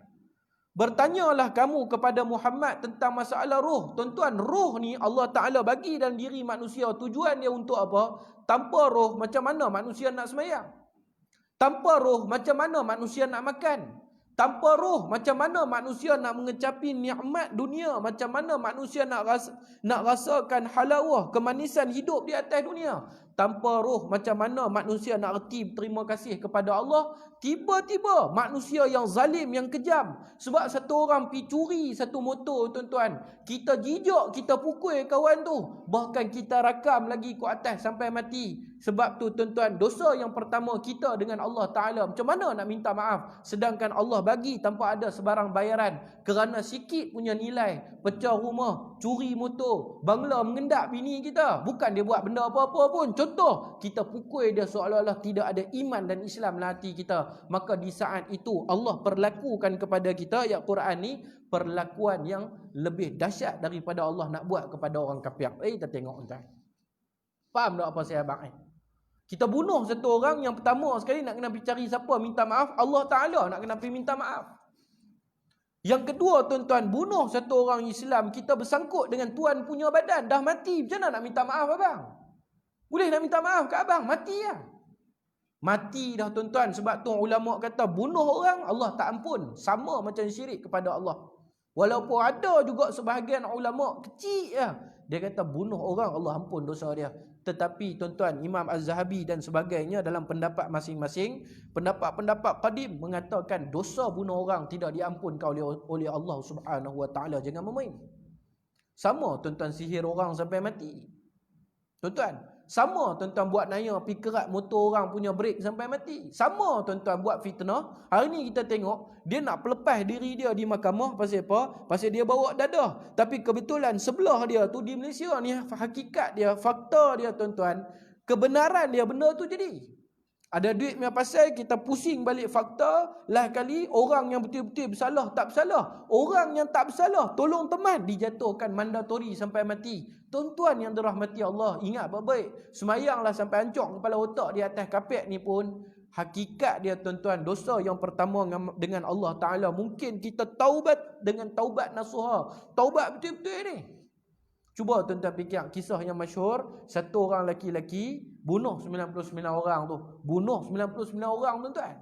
bertanyalah kamu kepada Muhammad tentang masalah roh. Tuan-tuan, roh ni Allah Ta'ala bagi dalam diri manusia. Tujuan dia untuk apa? Tanpa roh, macam mana manusia nak sembahyang? Tanpa roh, macam mana manusia nak makan? Tanpa roh, macam mana manusia nak mengecapi nikmat dunia? Macam mana manusia nak rasakan halawah, kemanisan hidup di atas dunia? Tanpa roh, macam mana manusia nak erti terima kasih kepada Allah? Tiba-tiba manusia yang zalim, yang kejam. Sebab satu orang pergi curi satu motor, tuan-tuan, kita jijak, kita pukul kawan tu, bahkan kita rakam lagi ke atas sampai mati. Sebab tu, tuan-tuan, dosa yang pertama kita dengan Allah Ta'ala, macam mana nak minta maaf sedangkan Allah bagi tanpa ada sebarang bayaran? Kerana sikit punya nilai, pecah rumah, curi motor, bangla mengendak bini kita, bukan dia buat benda apa-apa pun. Contoh, kita pukul dia seolah-olah tidak ada iman dan Islam dalam hati kita. Maka di saat itu Allah perlakukan kepada kita, ayat Quran ni, perlakuan yang lebih dahsyat daripada Allah nak buat kepada orang kafir. Kita tengok tuan. Faham tak apa saya abang? Kita bunuh satu orang, yang pertama sekali nak kena pergi cari siapa minta maaf? Allah Ta'ala nak kena pergi minta maaf. Yang kedua, tuan-tuan, bunuh satu orang Islam, kita bersangkut dengan tuan punya badan, dah mati. Macam mana nak minta maaf abang? Boleh nak minta maaf kat abang? Mati lah. Mati dah, tuan-tuan. Sebab tu ulama kata, bunuh orang Allah tak ampun. Sama macam syirik kepada Allah. Walaupun ada juga sebahagian ulama kecil lah, dia kata bunuh orang Allah ampun dosa dia. Tetapi tuan-tuan, Imam Az-Zahabi dan sebagainya dalam pendapat masing-masing, pendapat-pendapat qadim mengatakan dosa bunuh orang tidak diampunkan oleh Allah Subhanahu wa taala. Jangan bermain. Sama tuan-tuan, sihir orang sampai mati. Tuan-tuan, sama tuan-tuan buat naya pergi kerat motor orang punya brek sampai mati. Sama tuan-tuan buat fitnah. Hari ni kita tengok dia nak pelepah diri dia di mahkamah pasal apa? Pasal dia bawa dadah. Tapi kebetulan sebelah dia tu di Malaysia ni, hakikat dia, fakta dia tuan-tuan, kebenaran dia benda tu jadi. Ada duit punya pasal, kita pusing balik fakta, lah kali orang yang betul-betul bersalah tak bersalah. Orang yang tak bersalah tolong teman, dijatuhkan mandatori sampai mati. Tuan-tuan yang dirahmati Allah, ingat baik-baik. Semayanglah sampai hancur kepala otak di atas kapet ni pun, hakikat dia tuan-tuan, dosa yang pertama dengan Allah Ta'ala. Mungkin kita taubat dengan taubat nasuha, taubat betul-betul ni. Cuba tuan-tuan fikir kisah yang masyhur, satu orang lelaki bunuh 99 orang tu. Bunuh 99 orang tuan-tuan.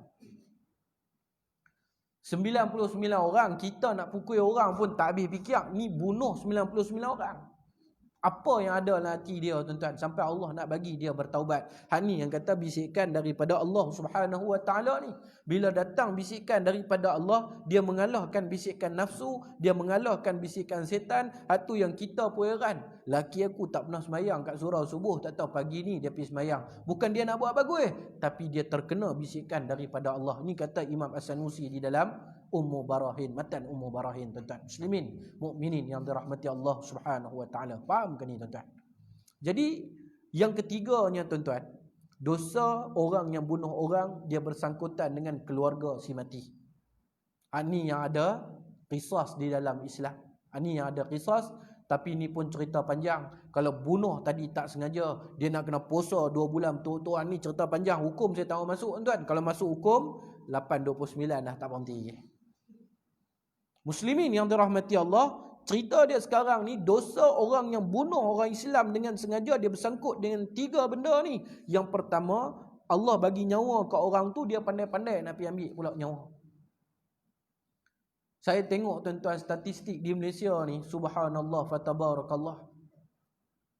99 orang, kita nak pukul orang pun tak habis fikir, ni bunuh 99 orang. Apa yang ada dalam hati dia tuan-tuan, sampai Allah nak bagi dia bertaubat. Hak ni yang kata bisikan daripada Allah Subhanahu wa taala ni. Bila datang bisikan daripada Allah, dia mengalahkan bisikan nafsu, dia mengalahkan bisikan setan. Hak tu yang kita pun heran. Laki aku tak pernah semayang kat surau subuh, tak tahu pagi ni dia pergi semayang. Bukan dia nak buat bagus, tapi dia terkena bisikan daripada Allah. Ni kata Imam As-Sanusi di dalam Ummu Barahin, matan Ummu Barahin tuan-tuan. Muslimin, mukminin yang dirahmati Allah Subhanahu wa taala. Faham ke ni tuan-tuan? Jadi yang ketiganya tuan-tuan, dosa orang yang bunuh orang, dia bersangkutan dengan keluarga si mati. Ini yang ada qisas di dalam Islam. Ini yang ada qisas, tapi ni pun cerita panjang. Kalau bunuh tadi tak sengaja, dia nak kena puasa 2 bulan betul-betul. Ni cerita panjang, hukum saya tahu masuk tuan. Kalau masuk hukum 829 dah tak berhenti. Muslimin yang dirahmati Allah, cerita dia sekarang ni dosa orang yang bunuh orang Islam dengan sengaja, dia bersangkut dengan 3 benda ni. Yang pertama, Allah bagi nyawa ke orang tu, dia pandai-pandai nak pergi ambil pula nyawa. Saya tengok tuan-tuan statistik di Malaysia ni, subhanallah fatabarakallah.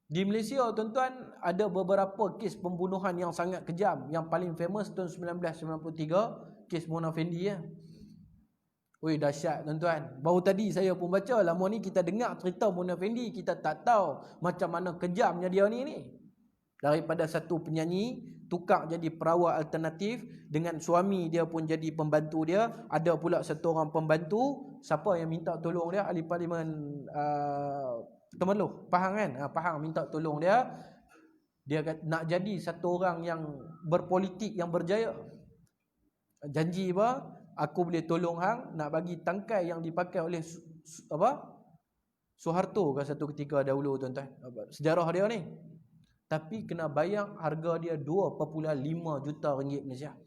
Di Malaysia tuan-tuan ada beberapa kes pembunuhan yang sangat kejam. Yang paling famous tahun 1993, kes Mona Fendi ya. Oi, dahsyat tuan-tuan. Baru tadi saya pun baca, lama ni kita dengar cerita Mona Fendi, kita tak tahu macam mana kejamnya dia ni. Daripada satu penyanyi tukar jadi perawat alternatif, dengan suami dia pun jadi pembantu dia. Ada pula satu orang pembantu, siapa yang minta tolong dia? Ahli Parlimen Temerloh, Pahang kan? Pahang minta tolong dia. Dia nak jadi satu orang yang berpolitik yang berjaya. Janji apa? Aku boleh tolong hang nak bagi tangkai yang dipakai oleh Soeharto ke satu ketika dahulu tuan-tuan. Sejarah dia ni. Tapi kena bayang harga dia 2.5 juta ringgit Malaysia.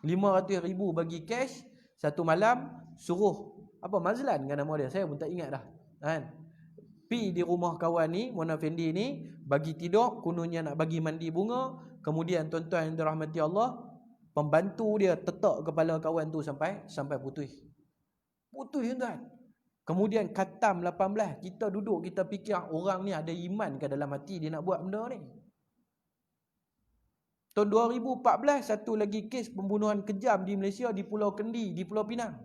500,000 bagi cash satu malam, suruh Mazlan kan nama dia, saya pun tak ingat dah kan. Pi di rumah kawan ni, Mona Fendi ni, bagi tidur, kononnya nak bagi mandi bunga. Kemudian tuan-tuan yang dirahmati Allah, pembantu dia tetak kepala kawan tu sampai putus. Putus tuan-tuan. Kemudian khatam 18. Kita duduk, kita fikir orang ni ada iman ke dalam hati dia nak buat benda ni. Tahun 2014, satu lagi kes pembunuhan kejam di Malaysia, di Pulau Kendi, di Pulau Pinang.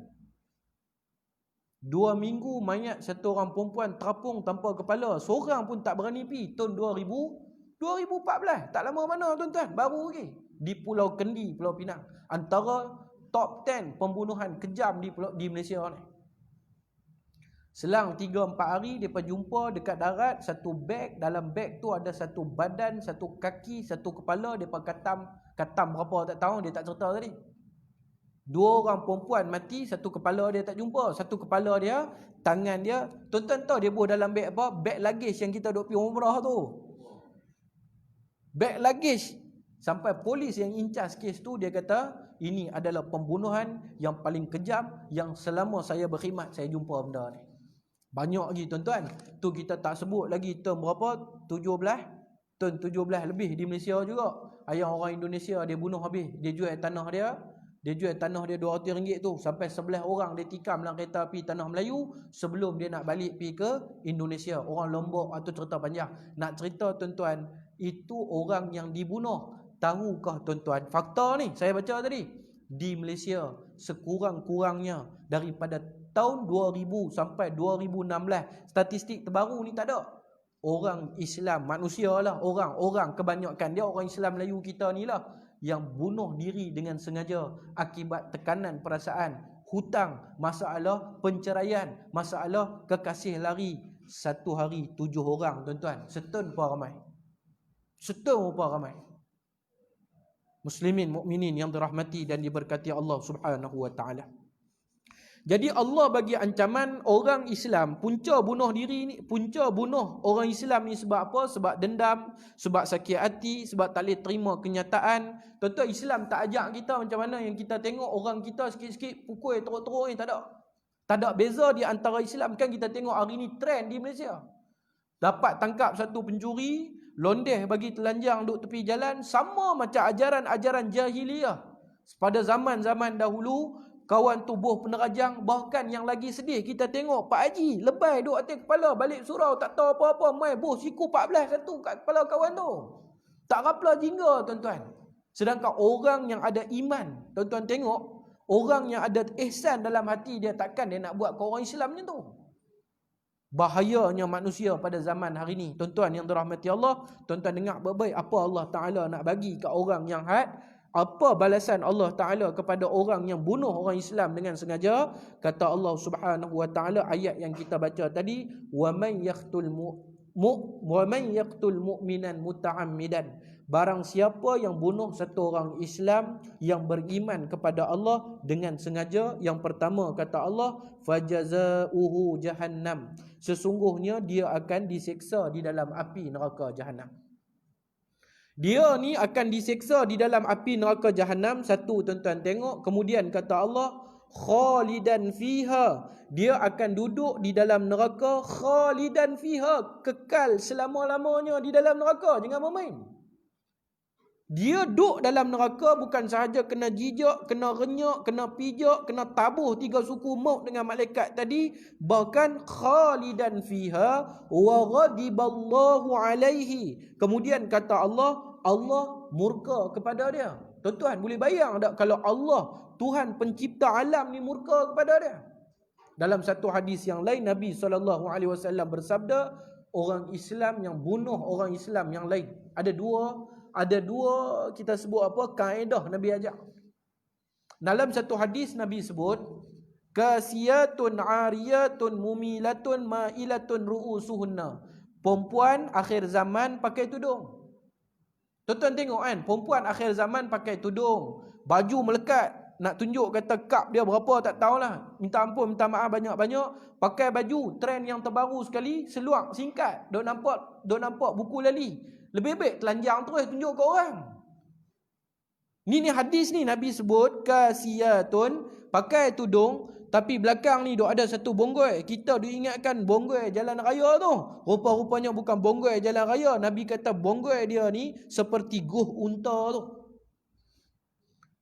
2 minggu mayat satu orang perempuan terapung tanpa kepala. Seorang pun tak berani pi. Tahun 2014. Tak lama mana tuan-tuan, baru lagi. Di Pulau Kendi, Pulau Pinang. Antara top 10 pembunuhan kejam di Malaysia ni. Selang 3-4 hari, mereka jumpa dekat darat, satu beg. Dalam beg tu ada satu badan, satu kaki, satu kepala. Mereka katam berapa tak tahu, dia tak cerita tadi. 2 orang perempuan mati, satu kepala dia tak jumpa. Satu kepala dia, tangan dia. Tuan-tuan tahu dia bawa dalam beg apa? Beg luggage yang kita duk pergi umrah tu. Beg luggage. Sampai polis yang incas kes tu, dia kata, ini adalah pembunuhan yang paling kejam yang selama saya berkhidmat saya jumpa benda ni. Banyak lagi tuan-tuan. Tu kita tak sebut lagi term berapa? 17. Tahun 17 lebih di Malaysia juga. Ayah orang Indonesia dia bunuh habis. Dia jual tanah dia. Dia jual tanah dia RM200 tu. Sampai 11 orang dia tikam dalam kereta api tanah Melayu sebelum dia nak balik pergi ke Indonesia. Orang Lombok atau cerita panjang. Nak cerita tuan-tuan, itu orang yang dibunuh. Tahukah tuan-tuan, fakta ni saya baca tadi, di Malaysia sekurang-kurangnya daripada tahun 2000 sampai 2016, statistik terbaru ni tak ada, orang Islam, manusia lah, orang kebanyakan dia orang Islam Melayu kita ni lah, yang bunuh diri dengan sengaja akibat tekanan perasaan, hutang, masalah penceraian, masalah kekasih lari. Satu hari 7 orang tuan-tuan. Setahun berapa ramai? Setahun berapa ramai? Muslimin, mukminin yang dirahmati dan diberkati Allah Subhanahu wa taala. Jadi Allah bagi ancaman orang Islam, punca bunuh diri ni, punca bunuh orang Islam ni sebab apa? Sebab dendam, sebab sakit hati, sebab tak boleh terima kenyataan. Tuan-tuan, Islam tak ajak kita macam mana yang kita tengok orang kita sikit-sikit pukul teruk-teruk ni, tak ada. Tak ada beza di antara Islam. Kan kita tengok hari ni trend di Malaysia. Dapat tangkap satu pencuri, londeh bagi telanjang duduk tepi jalan, sama macam ajaran-ajaran jahiliyah. Pada zaman-zaman dahulu, kawan tubuh penerajang, bahkan yang lagi sedih kita tengok Pak Haji lebay duduk atas kepala, balik surau tak tahu apa-apa, mai bos siku 14 satu kat kepala kawan tu. Tak rapla jingga tuan-tuan. Sedangkan orang yang ada iman, tuan-tuan tengok, orang yang ada ihsan dalam hati dia, takkan dia nak buat ke orang Islam macam tu. Bahayanya manusia pada zaman hari ni. Tuan-tuan yang dirahmati Allah, tuan-tuan dengar baik-baik apa Allah Ta'ala nak bagi ke orang yang had. Apa balasan Allah Ta'ala kepada orang yang bunuh orang Islam dengan sengaja? Kata Allah Subhanahu Wa Ta'ala, ayat yang kita baca tadi, وَمَنْ يَقْتُلْ مُؤْمِنًا مُتَعَمِّدًا, Barang siapa yang bunuh satu orang Islam yang beriman kepada Allah dengan sengaja, yang pertama kata Allah, fajazauhu jahannam, sesungguhnya dia akan diseksa di dalam api neraka Jahannam. Dia ni akan diseksa di dalam api neraka Jahannam. Satu, tuan-tuan tengok, kemudian kata Allah, khalidan fiha, dia akan duduk di dalam neraka, khalidan fiha, kekal selama-lamanya di dalam neraka. Jangan bermain. Dia duduk dalam neraka bukan sahaja kena jijak, kena renyak, kena pijak, kena tabuh 3 suku maut dengan malaikat tadi, bahkan khalidan fiha wa ghadiballahu alaihi. Kemudian kata Allah, Allah murka kepada dia. Tuan-tuan boleh bayang tak kalau Allah, Tuhan pencipta alam ni murka kepada dia? Dalam satu hadis yang lain, Nabi SAW bersabda, orang Islam yang bunuh orang Islam yang lain, ada dua kita sebut apa, kaedah Nabi ajak. Dalam satu hadis Nabi sebut, kasiyatun ariyatun mumilatun mailatun ru'usuhunna, perempuan akhir zaman pakai tudung. Tuan-tuan tengok kan, perempuan akhir zaman pakai tudung, baju melekat, nak tunjuk kata kap dia berapa tak tahulah, minta ampun, minta maaf banyak-banyak, pakai baju trend yang terbaru sekali, seluar singkat, dok nampak buku lali. Lebih baik telanjang terus tunjuk ke orang. Ni hadis ni Nabi sebut kasiyatun, pakai tudung, tapi belakang ni dok ada satu bonggoi. Kita duk ingatkan bonggoi jalan raya tu. Rupa-rupanya bukan bonggoi jalan raya. Nabi kata bonggoi dia ni seperti guh unta tu.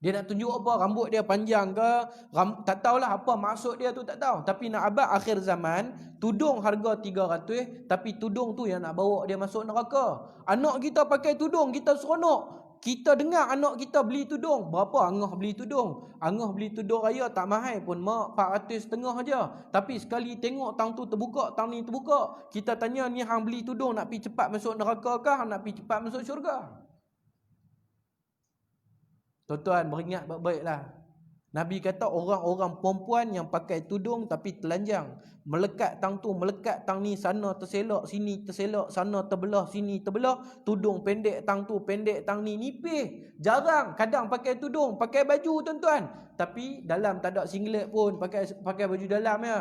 Dia nak tunjuk apa? Rambut dia panjang ke? Tak tahulah apa maksud dia tu, tak tahu. Tapi nak abad akhir zaman, tudung harga 300, tapi tudung tu yang nak bawa dia masuk neraka. Anak kita pakai tudung, kita seronok. Kita dengar anak kita beli tudung. Berapa Angah beli tudung? Angah beli tudung raya tak mahal pun, mak, 400 setengah aja. Tapi sekali tengok tang tu terbuka, tang ni terbuka, kita tanya, ni hang beli tudung nak pergi cepat masuk neraka ke hang nak pergi cepat masuk syurga? Tuan-tuan beringat baik-baiklah. Nabi kata orang-orang perempuan yang pakai tudung tapi telanjang, melekat tang tu, melekat tang ni, sana terselak, sini terselak, sana terbelah, sini terbelah, tudung pendek tang tu, pendek tang ni, nipis. Jarang, kadang pakai tudung, pakai baju tuan-tuan, tapi dalam tak ada singlet pun, pakai baju dalam ya.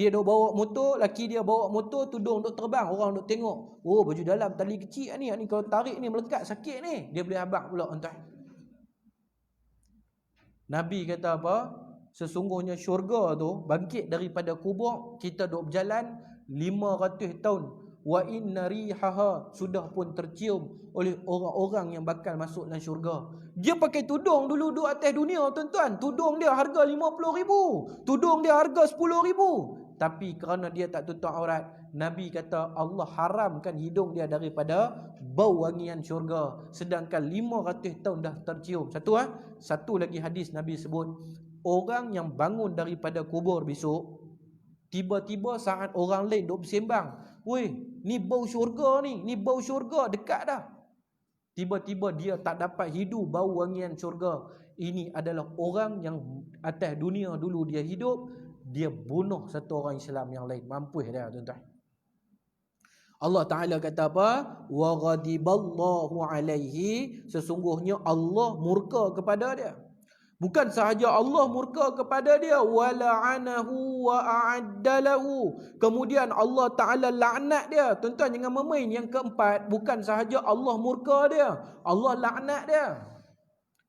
Dia dok bawa motor, laki dia bawa motor, tudung dok terbang, orang dok tengok, oh baju dalam tali kecil ni kalau tarik ni melekat sakit ni. Dia boleh abang pula tuan-tuan. Nabi kata apa? Sesungguhnya syurga tu bangkit daripada kubur, kita duk berjalan 500 tahun. Wa inna rihaha, sudah pun tercium oleh orang-orang yang bakal masuk dalam syurga. Dia pakai tudung dulu duduk atas dunia tuan-tuan. Tudung dia harga 50,000. Tudung dia harga 10,000. Tapi kerana dia tak tutup aurat, Nabi kata Allah haramkan hidung dia daripada bau wangian syurga. Sedangkan 500 tahun dah tercium. Satu lagi hadis Nabi sebut, orang yang bangun daripada kubur besok, tiba-tiba saat orang lain duk bersembang, weh, ni bau syurga ni bau syurga, dekat dah. Tiba-tiba dia tak dapat hidu bau wangian syurga. Ini adalah orang yang atas dunia dulu dia hidup, dia bunuh satu orang Islam yang lain. Mampus dia tuan-tuan. Allah Ta'ala kata apa? Wa ghadiballahu alaihi, sesungguhnya Allah murka kepada dia. Bukan sahaja Allah murka kepada dia, wala'anahu wa a'addalahu, kemudian Allah Ta'ala laknat dia. Tuan-tuan jangan memain. Yang keempat, bukan sahaja Allah murka dia, Allah laknat dia.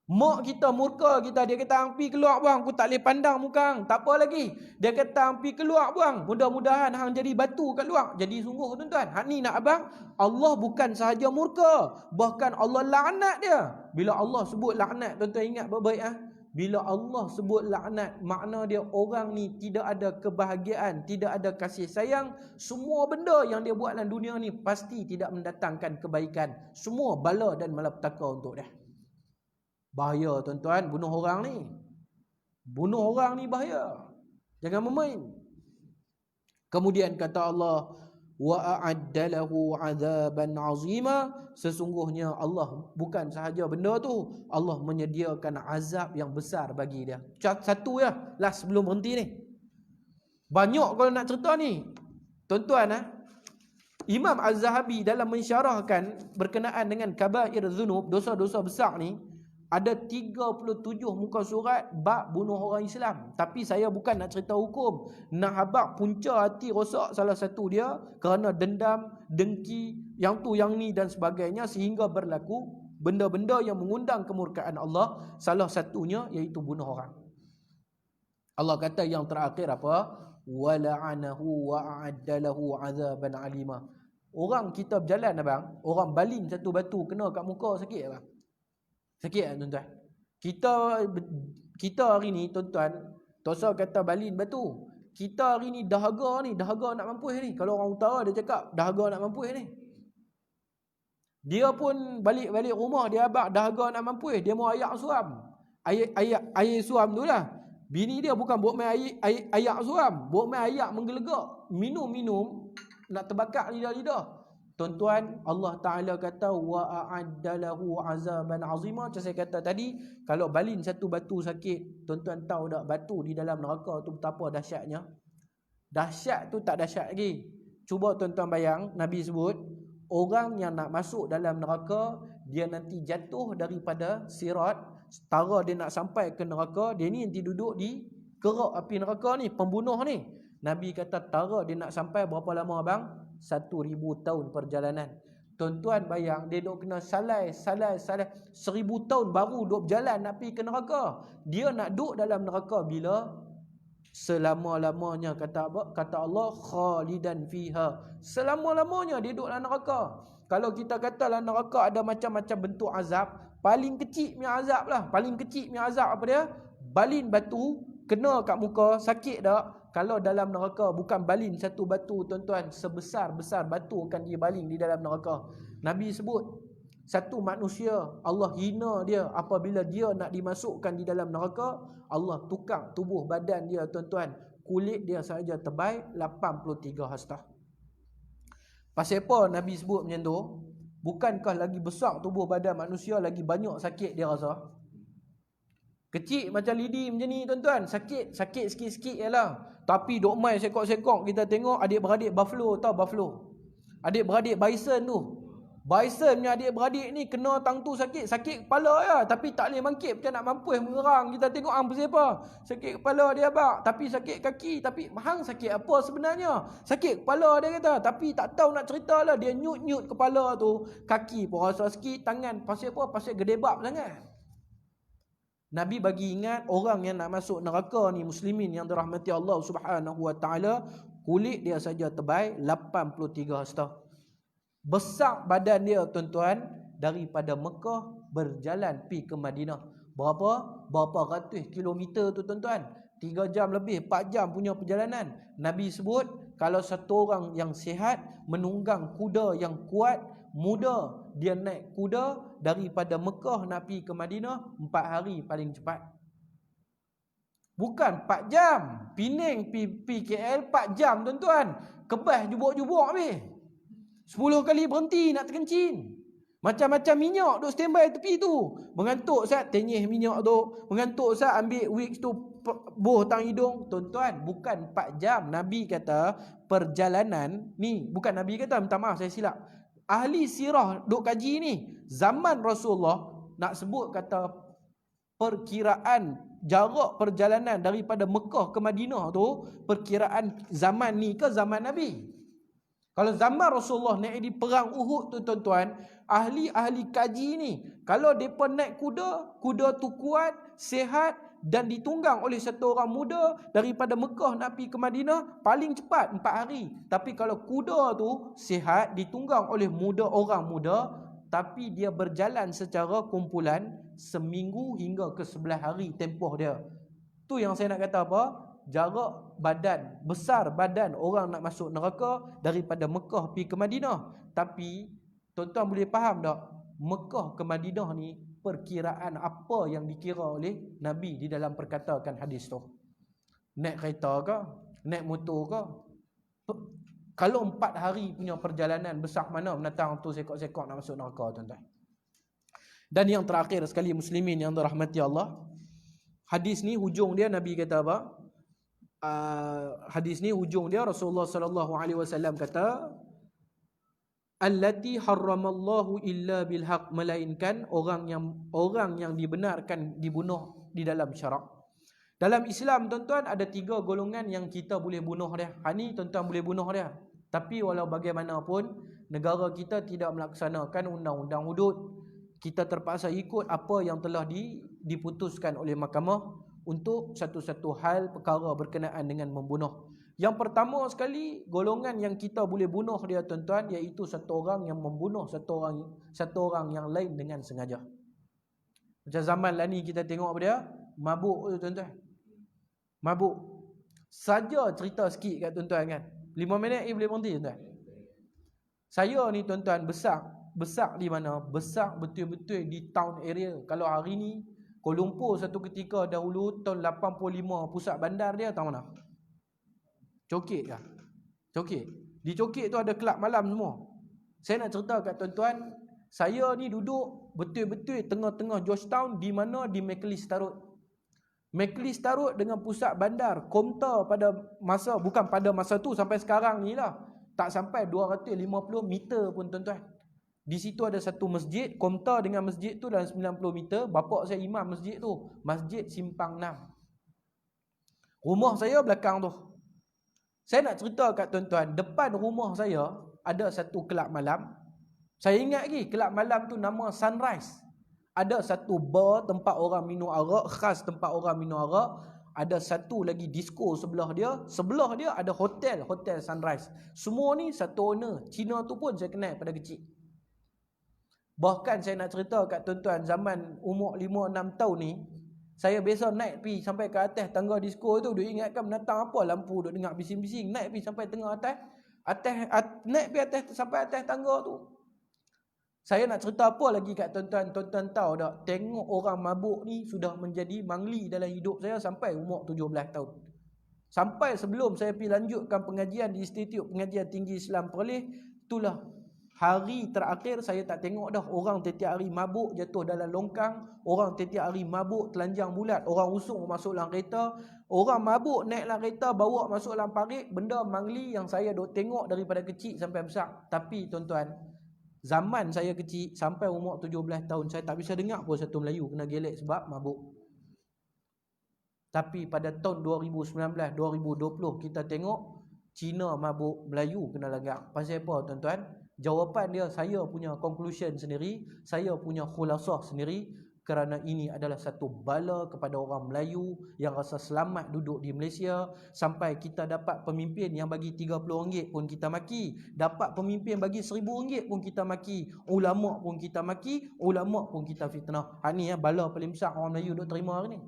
Mak kita murka kita, dia kata hang pi keluar bang, aku tak boleh pandang muka hang. Tak apa lagi, dia kata hang pi keluar bang, mudah-mudahan hang jadi batu kat luar. Jadi sungguh tuan-tuan, hak ni nak abang, Allah bukan sahaja murka, bahkan Allah laknat dia. Bila Allah sebut laknat, tuan-tuan ingat baik-baik bila Allah sebut laknat, makna dia orang ni tidak ada kebahagiaan, tidak ada kasih sayang. Semua benda yang dia buat dalam dunia ni pasti tidak mendatangkan kebaikan. Semua bala dan malapetaka untuk dia. Bahaya tuan-tuan, bunuh orang ni. Bunuh orang ni bahaya. Jangan bermain. Kemudian kata Allah, wa a'addalahu 'adzaban 'azima, sesungguhnya Allah bukan sahaja benda tu, Allah menyediakan azab yang besar bagi dia. Satu ya, last sebelum berhenti ni. Banyak kalau nak cerita ni. Tuan-tuan Imam Az-Zahabi dalam mensyarahkan berkenaan dengan kabair dzunub, dosa-dosa besar ni, ada 37 muka surat bab bunuh orang Islam. Tapi saya bukan nak cerita hukum, nak habaq punca hati rosak salah satu dia kerana dendam, dengki, yang tu yang ni dan sebagainya, sehingga berlaku benda-benda yang mengundang kemurkaan Allah. Salah satunya iaitu bunuh orang. Allah kata yang terakhir apa? Wala'anahu wa'addalahu azaban alima. Orang kita berjalan abang, orang baling satu batu kena kat muka, sakit abang? Sakit tak tuan-tuan? Kita hari ni tuan-tuan, Tosa kata baling batu, kita hari ni dahaga nak mampus ni. Kalau orang utara dia cakap dahaga nak mampus ni. Dia pun balik rumah dia abang dahaga nak mampus, dia mau ayak suam. Air suam tu lah. Bini dia bukan buat main ayak suam, buat main ayak menggelegak, minum nak terbakar lidah-lidah. Tuan-tuan, Allah Ta'ala kata wa a'addalahu azaban azima. Macam saya kata tadi, kalau balin satu batu sakit, tuan-tuan tahu tak batu di dalam neraka tu betapa dahsyatnya? Dahsyat tu tak dahsyat lagi. Cuba tuan-tuan bayang, Nabi sebut orang yang nak masuk dalam neraka, dia nanti jatuh daripada sirat, setara dia nak sampai ke neraka, dia ni nanti duduk di kerak api neraka ni, pembunuh ni. Nabi kata tara dia nak sampai berapa lama abang? 1,000 tahun perjalanan. Tuan-tuan bayang, dia duk kena salai 1,000 tahun baru duk berjalan nak pergi ke neraka. Dia nak duduk dalam neraka bila? Selama-lamanya. Kata Allah, khalidan fiha. Selama-lamanya dia duduk dalam neraka. Kalau kita kata dalam neraka ada macam-macam bentuk azab, paling kecil punya azab lah. Paling kecil punya azab apa dia? Balin batu kena kat muka, sakit tak? Kalau dalam neraka bukan balin satu batu tuan-tuan, sebesar-besar batu akan dia baling di dalam neraka. Nabi sebut satu manusia Allah hina dia apabila dia nak dimasukkan di dalam neraka, Allah tukar tubuh badan dia tuan-tuan, kulit dia saja tebal 83 hastah. Pasal apa Nabi sebut macam tu? Bukankah lagi besar tubuh badan manusia, lagi banyak sakit dia rasa? Kecil macam lidi macam ni tuan-tuan, sakit sikit-sikit je lah. Tapi dok mai sekok-sekok kita tengok adik-beradik buffalo, tahu buffalo? Adik-beradik bison tu. Bison punya adik-beradik ni kena tang tu sakit kepala ya, tapi tak boleh bangkit macam nak mampus mengerang. Kita tengok hang pasal apa? Sakit kepala dia abang, tapi sakit kaki, tapi hang sakit apa sebenarnya? Sakit kepala dia kata, tapi tak tahu nak cerita lah, dia nyut-nyut kepala tu, kaki pun rasa sikit, tangan pasal apa? Pasal gedebak sangat. Nabi bagi ingat orang yang nak masuk neraka ni, muslimin yang dirahmati Allah Subhanahu wa taala, kulit dia saja tebal 83 hastah. Besar badan dia tuan-tuan, daripada Mekah berjalan pi ke Madinah. Berapa ratus kilometer tu tuan-tuan? 3 jam lebih, 4 jam punya perjalanan. Nabi sebut kalau satu orang yang sihat menunggang kuda yang kuat, muda, dia naik kuda daripada Mekah nak pergi ke Madinah 4 hari paling cepat. Bukan 4 jam. Pening pergi KL 4 jam tuan-tuan. Kebas jubuk-jubuk habis. 10 kali berhenti nak terkencing. Macam-macam minyak duk standby tepi tu. Mengantuk Ustaz tenyih minyak tu. Mengantuk Ustaz ambil wig tu boh tang hidung. Tuan-tuan, bukan 4 jam. Nabi kata perjalanan ni, bukan Nabi kata, minta maaf saya silap. Ahli sirah duk kaji ni, zaman Rasulullah nak sebut kata perkiraan jarak perjalanan daripada Mekah ke Madinah tu, perkiraan zaman ni ke zaman Nabi. Kalau zaman Rasulullah naik di perang Uhud tu tuan-tuan, ahli-ahli kaji ni, kalau depa naik kuda tu kuat, sihat dan ditunggang oleh satu orang muda daripada Mekah nak pergi ke Madinah, paling cepat 4 hari. Tapi kalau kuda tu sihat, ditunggang oleh orang muda, tapi dia berjalan secara kumpulan, seminggu hingga ke 11 hari tempoh dia. Tu yang saya nak kata apa? Jarak badan, besar badan orang nak masuk neraka daripada Mekah pergi ke Madinah. Tapi tuan-tuan boleh faham tak? Mekah ke Madinah ni perkiraan apa yang dikira oleh Nabi di dalam perkatakan hadis tu. Naik kereta ke? Naik motor ke? Kalau 4 hari punya perjalanan, besar mana menatang tu sekok-sekok nak masuk neraka tuan-tuan. Dan yang terakhir sekali muslimin yang dirahmati Allah, hadis ni hujung dia Nabi kata apa? Hadis ni hujung dia Rasulullah sallallahu alaihi wasallam kata, allati harramallahu illa bil haq, melainkan orang yang dibenarkan dibunuh di dalam syarak. Dalam Islam tuan-tuan ada 3 golongan yang kita boleh bunuh dia. Ni tuan-tuan boleh bunuh dia. Tapi walau bagaimanapun negara kita tidak melaksanakan undang-undang hudud. Kita terpaksa ikut apa yang telah diputuskan oleh mahkamah untuk satu-satu hal perkara berkenaan dengan membunuh. Yang pertama sekali, golongan yang kita boleh bunuh dia tuan-tuan, iaitu satu orang yang membunuh satu orang yang lain dengan sengaja. Macam zaman lah ni kita tengok apa dia? Mabuk tu tuan-tuan. Mabuk. Saja cerita sikit kat tuan-tuan kan. 5 minit boleh berhenti tuan-tuan. Saya ni tuan-tuan besar di mana? Besar betul-betul di town area. Kalau hari ni Kuala Lumpur satu ketika dahulu tahun 85 pusat bandar dia tahu mana? Cokit kah? Cokit. Di Cokit tu ada kelab malam semua. Saya nak cerita kat tuan-tuan, saya ni duduk betul-betul tengah-tengah Georgetown, di mana? Di Macleese Tarut. Macleese Tarut dengan pusat bandar, Komta pada masa, bukan pada masa tu, sampai sekarang ni lah, tak sampai 250 meter pun tuan-tuan. Di situ ada satu masjid, Komta dengan masjid tu dalam 90 meter. Bapak saya imam masjid tu, Masjid Simpang 6. Rumah saya belakang tu. Saya nak cerita kat tuan-tuan, depan rumah saya ada satu kelab malam. Saya ingat lagi, kelab malam tu nama Sunrise. Ada satu bar tempat orang minum arak, khas tempat orang minum arak. Ada satu lagi disco sebelah dia. Sebelah dia ada hotel Sunrise. Semua ni satu owner. Cina tu pun saya kenal pada kecil. Bahkan saya nak cerita kat tuan-tuan, zaman umur 5-6 tahun ni, saya biasa naik pergi sampai ke atas tangga disco tu. Duk ingatkan menatang apa lampu, duk dengar bising-bising. Naik pergi sampai tengah atas. Naik pergi atas sampai atas tangga tu. Saya nak cerita apa lagi kat tuan-tuan. Tuan-tuan tahu tak, tengok orang mabuk ni sudah menjadi mangli dalam hidup saya sampai umur 17 tahun. Sampai sebelum saya pergi lanjutkan pengajian di Institut Pengajian Tinggi Islam Perlis, itulah hari terakhir saya tak tengok dah orang setiap hari mabuk jatuh dalam longkang, orang setiap hari mabuk telanjang bulat, orang usung masuk dalam kereta, orang mabuk naik dalam kereta bawa masuk dalam parit, benda mangli yang saya duk tengok daripada kecil sampai besar. Tapi tuan-tuan, zaman saya kecil sampai umur 17 tahun, saya tak bisa dengar pun satu Melayu kena gelek sebab mabuk. Tapi pada tahun 2019-2020 kita tengok Cina mabuk, Melayu kena langgar. Pasal apa tuan-tuan? Jawapan dia, saya punya conclusion sendiri, saya punya khulasah sendiri, kerana ini adalah satu bala kepada orang Melayu yang rasa selamat duduk di Malaysia. Sampai kita dapat pemimpin yang bagi RM30 pun kita maki, dapat pemimpin bagi RM1000 pun kita maki, ulama pun kita maki, ulama pun kita fitnah. Ni bala paling besar orang Melayu duk terima hari ni.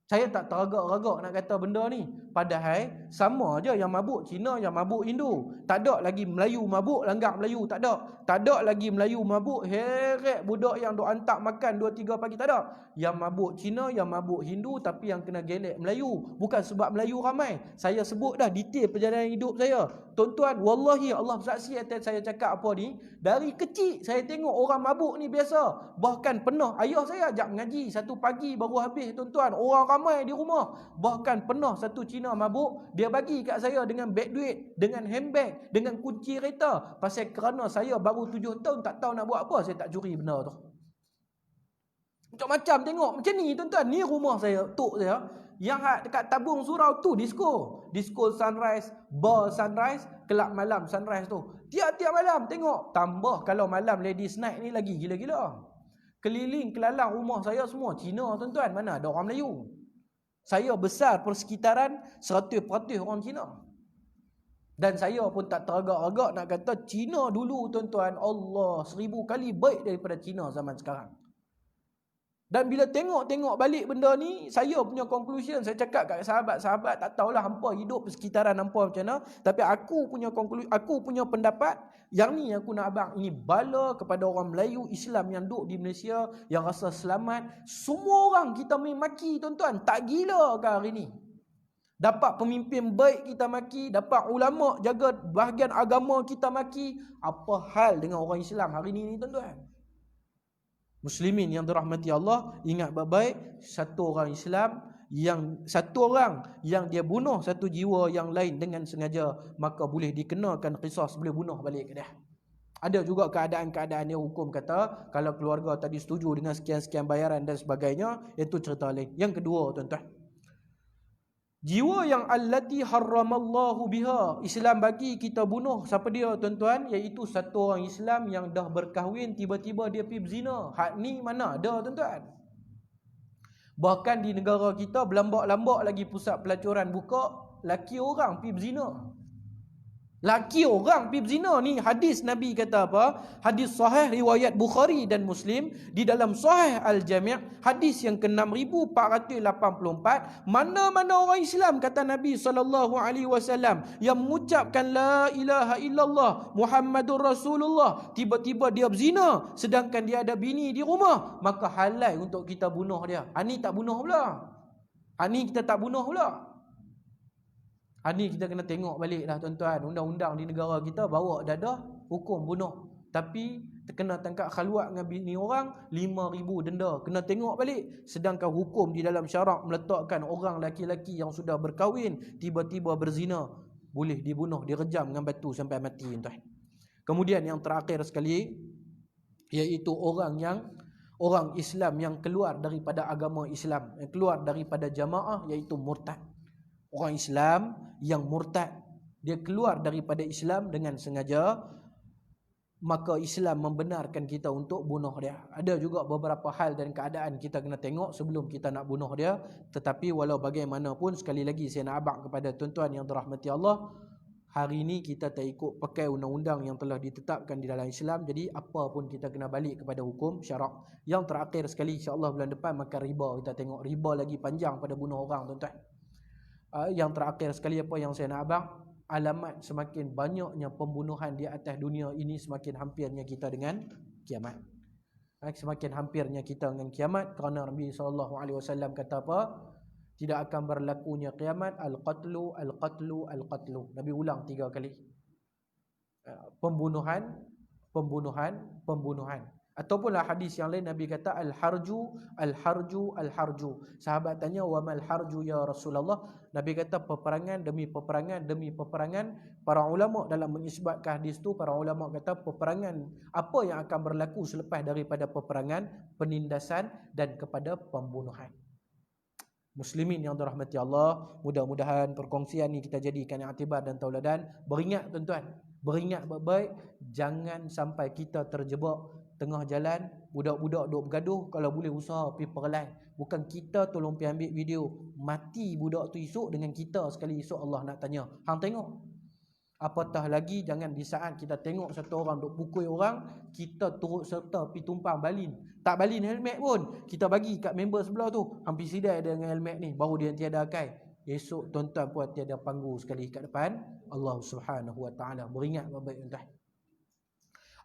Saya tak teragak-ragak nak kata benda ni. Padahal sama je yang mabuk Cina, yang mabuk Hindu. Tak ada lagi Melayu mabuk langgar Melayu, tak ada. Tak ada lagi Melayu mabuk heret budak yang duk hantar makan 2-3 pagi, tak ada. Yang mabuk Cina, yang mabuk Hindu, tapi yang kena gelek Melayu. Bukan sebab Melayu ramai. Saya sebut dah detail perjalanan hidup saya. Tuan-tuan, wallahi Allah saksi atas saya cakap apa ni. Dari kecil saya tengok orang mabuk ni biasa. Bahkan pernah ayah saya ajak mengaji satu pagi baru habis tuan-tuan. Orang ramai di rumah. Bahkan pernah satu Cina mabuk, dia bagi kat saya dengan beg duit, dengan handbag, dengan kunci kereta. Pasal kerana saya baru 7 tahun tak tahu nak buat apa, saya tak curi benda tu. Macam-macam tengok. Macam ni tuan-tuan. Ni rumah saya, tok saya. Yang dekat Tabung Surau tu disco. Disco Sunrise, bar Sunrise, kelab malam Sunrise tu. Tiap-tiap malam tengok. Tambah kalau malam Ladies Night ni lagi gila-gila. Keliling kelalang rumah saya semua Cina tuan-tuan. Mana ada orang Melayu. Saya besar persekitaran 100% orang Cina. Dan saya pun tak teragak-agak nak kata Cina dulu tuan-tuan, Allah 1000 kali baik daripada Cina zaman sekarang. Dan bila tengok balik benda ni, saya punya conclusion, saya cakap kat sahabat-sahabat, tak tahulah hampa hidup persekitaran hampa macam mana, tapi aku punya pendapat, yang ni aku nak abang, ini bala kepada orang Melayu Islam yang duduk di Malaysia, yang rasa selamat. Semua orang kita main maki tuan-tuan, tak gila ke hari ni? Dapat pemimpin baik kita maki, dapat ulama jaga bahagian agama kita maki. Apa hal dengan orang Islam hari ni tuan-tuan? Muslimin yang dirahmati Allah, ingat baik-baik, satu orang yang dia bunuh satu jiwa yang lain dengan sengaja, maka boleh dikenakan qisas, boleh bunuh balik ke dia. Ada juga keadaan-keadaan yang hukum kata kalau keluarga tadi setuju dengan sekian-sekian bayaran dan sebagainya, itu cerita lain. Yang kedua, tuan-tuan, jiwa yang allati harramallahu biha, Islam bagi kita bunuh siapa dia, tuan-tuan? Iaitu satu orang Islam yang dah berkahwin tiba-tiba dia pergi berzina. Hak ni mana ada, tuan-tuan? Bahkan di negara kita berlambak-lambak lagi pusat pelacuran buka, laki orang pergi berzina. Laki orang pergi berzina ni, hadis Nabi kata apa? Hadis sahih riwayat Bukhari dan Muslim, di dalam Sahih Al-Jami' hadis yang ke-6484, mana-mana orang Islam kata Nabi SAW yang mengucapkan la ilaha illallah Muhammadur Rasulullah, tiba-tiba dia berzina sedangkan dia ada bini di rumah, maka halal untuk kita bunuh dia. Ani tak bunuh pula. Ani kita tak bunuh pula. Ini kita kena tengok balik lah, tuan-tuan. Undang-undang di negara kita bawa dadah hukum bunuh. Tapi terkena tangkap khaluat dengan bini orang, 5,000 denda. Kena tengok balik. Sedangkan hukum di dalam syarak meletakkan orang laki-laki yang sudah berkahwin tiba-tiba berzina, boleh dibunuh, direjam dengan batu sampai mati, tuan. Kemudian yang terakhir sekali, iaitu orang Islam yang keluar daripada agama Islam, yang keluar daripada jamaah, iaitu murtad. Orang Islam yang murtad, dia keluar daripada Islam dengan sengaja, maka Islam membenarkan kita untuk bunuh dia. Ada juga beberapa hal dan keadaan kita kena tengok sebelum kita nak bunuh dia. Tetapi walau bagaimanapun, sekali lagi saya nak abang kepada tuan-tuan yang dirahmati Allah, hari ini kita tak ikut pakai undang-undang yang telah ditetapkan di dalam Islam. Jadi apa pun kita kena balik kepada hukum syarak. Yang terakhir sekali, insya-Allah bulan depan makan riba. Kita tengok riba lagi panjang pada bunuh orang, tuan-tuan. Yang terakhir sekali apa yang saya nak abang, alamat semakin banyaknya pembunuhan di atas dunia ini, semakin hampirnya kita dengan kiamat. Semakin hampirnya kita dengan kiamat, kerana Nabi SAW kata apa? Tidak akan berlakunya kiamat, al-qatlu, al-qatlu, al-qatlu. Nabi ulang 3 kali. Pembunuhan, pembunuhan, pembunuhan. Ataupun hadis yang lain Nabi kata al-harju, al-harju, al-harju. Sahabat tanya, wa mal harju ya Rasulullah? Nabi kata peperangan demi peperangan demi peperangan. Para ulama dalam mengisbatkan hadis tu, para ulama kata peperangan apa yang akan berlaku selepas daripada peperangan? Penindasan dan kepada pembunuhan. Muslimin yang dirahmati Allah, mudah-mudahan perkongsian ni kita jadikan iktibar dan tauladan. Beringat, tuan-tuan, beringat baik-baik, jangan sampai kita terjebak tengah jalan, budak-budak duk bergaduh, kalau boleh usaha pergi perlahan. Bukan kita tolong pergi ambil video, mati budak tu esok dengan kita sekali esok Allah nak tanya. Hang tengok. Apatah lagi jangan di saat kita tengok satu orang duk pukul orang, kita turut serta pergi tumpang balin. Tak balin helmet pun, kita bagi kat member sebelah tu, hampir sidai dia dengan helmet ni, baru dia tiada akal. Esok tuan-tuan pun tiada panggu sekali kat depan Allah Subhanahu Wa Taala. Beringat baik-baik, tuan-tuan.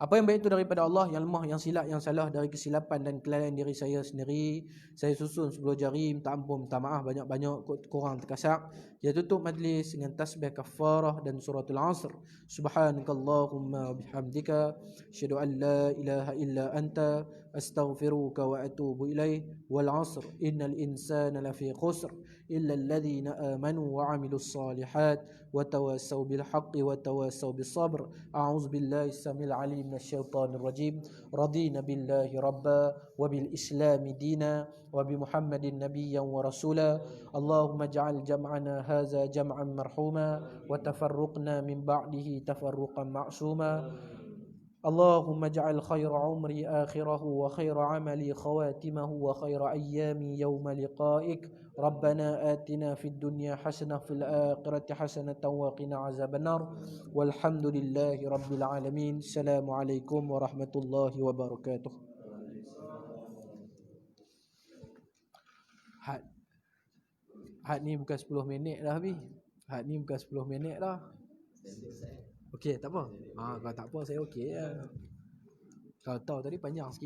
Apa yang baik itu daripada Allah, yang lemah, yang silap, yang salah dari kesilapan dan kelalaian diri saya sendiri. Saya susun 10 jari, minta ampun, minta maaf banyak-banyak, kurang terkasak. Dia tutup majlis dengan tasbih kafarah dan suratul Asr. Subhanakallahumma bihamdika, asyhadu an la ilaha illa anta, astaghfiruka wa atubu ilaih. Wal 'asr, innal insana lafi khusr, illa alladhina amanu wa 'amilus salihat wa tawassaw bil haqqi wa tawassaw bis sabr. A'udzu billahi samil 'alim من الشيطان الرجيم. رضينا بالله ربا وبالإسلام دينا وبمحمد نبيا ورسولا. اللهم اجعل جمعنا هذا جمعا مرحوما وتفرقنا من بعده تفرقا معصوما. اللهم اجعل خير عمري آخره وخير عملي خواتمه وخير أيامي يوم لقائك. ربنا آتنا في الدنيا حسنة في الآخرة حسنة وقنا عذاب النار. والحمد لله رب العالمين. السلام عليكم ورحمة الله وبركاته. Had ni bukan 10 minit dah habis. Had ni bukan 10 minit dah. Okey, tak apa. Kalau tak apa saya okey ya. Kalau tahu tadi panjang sikit.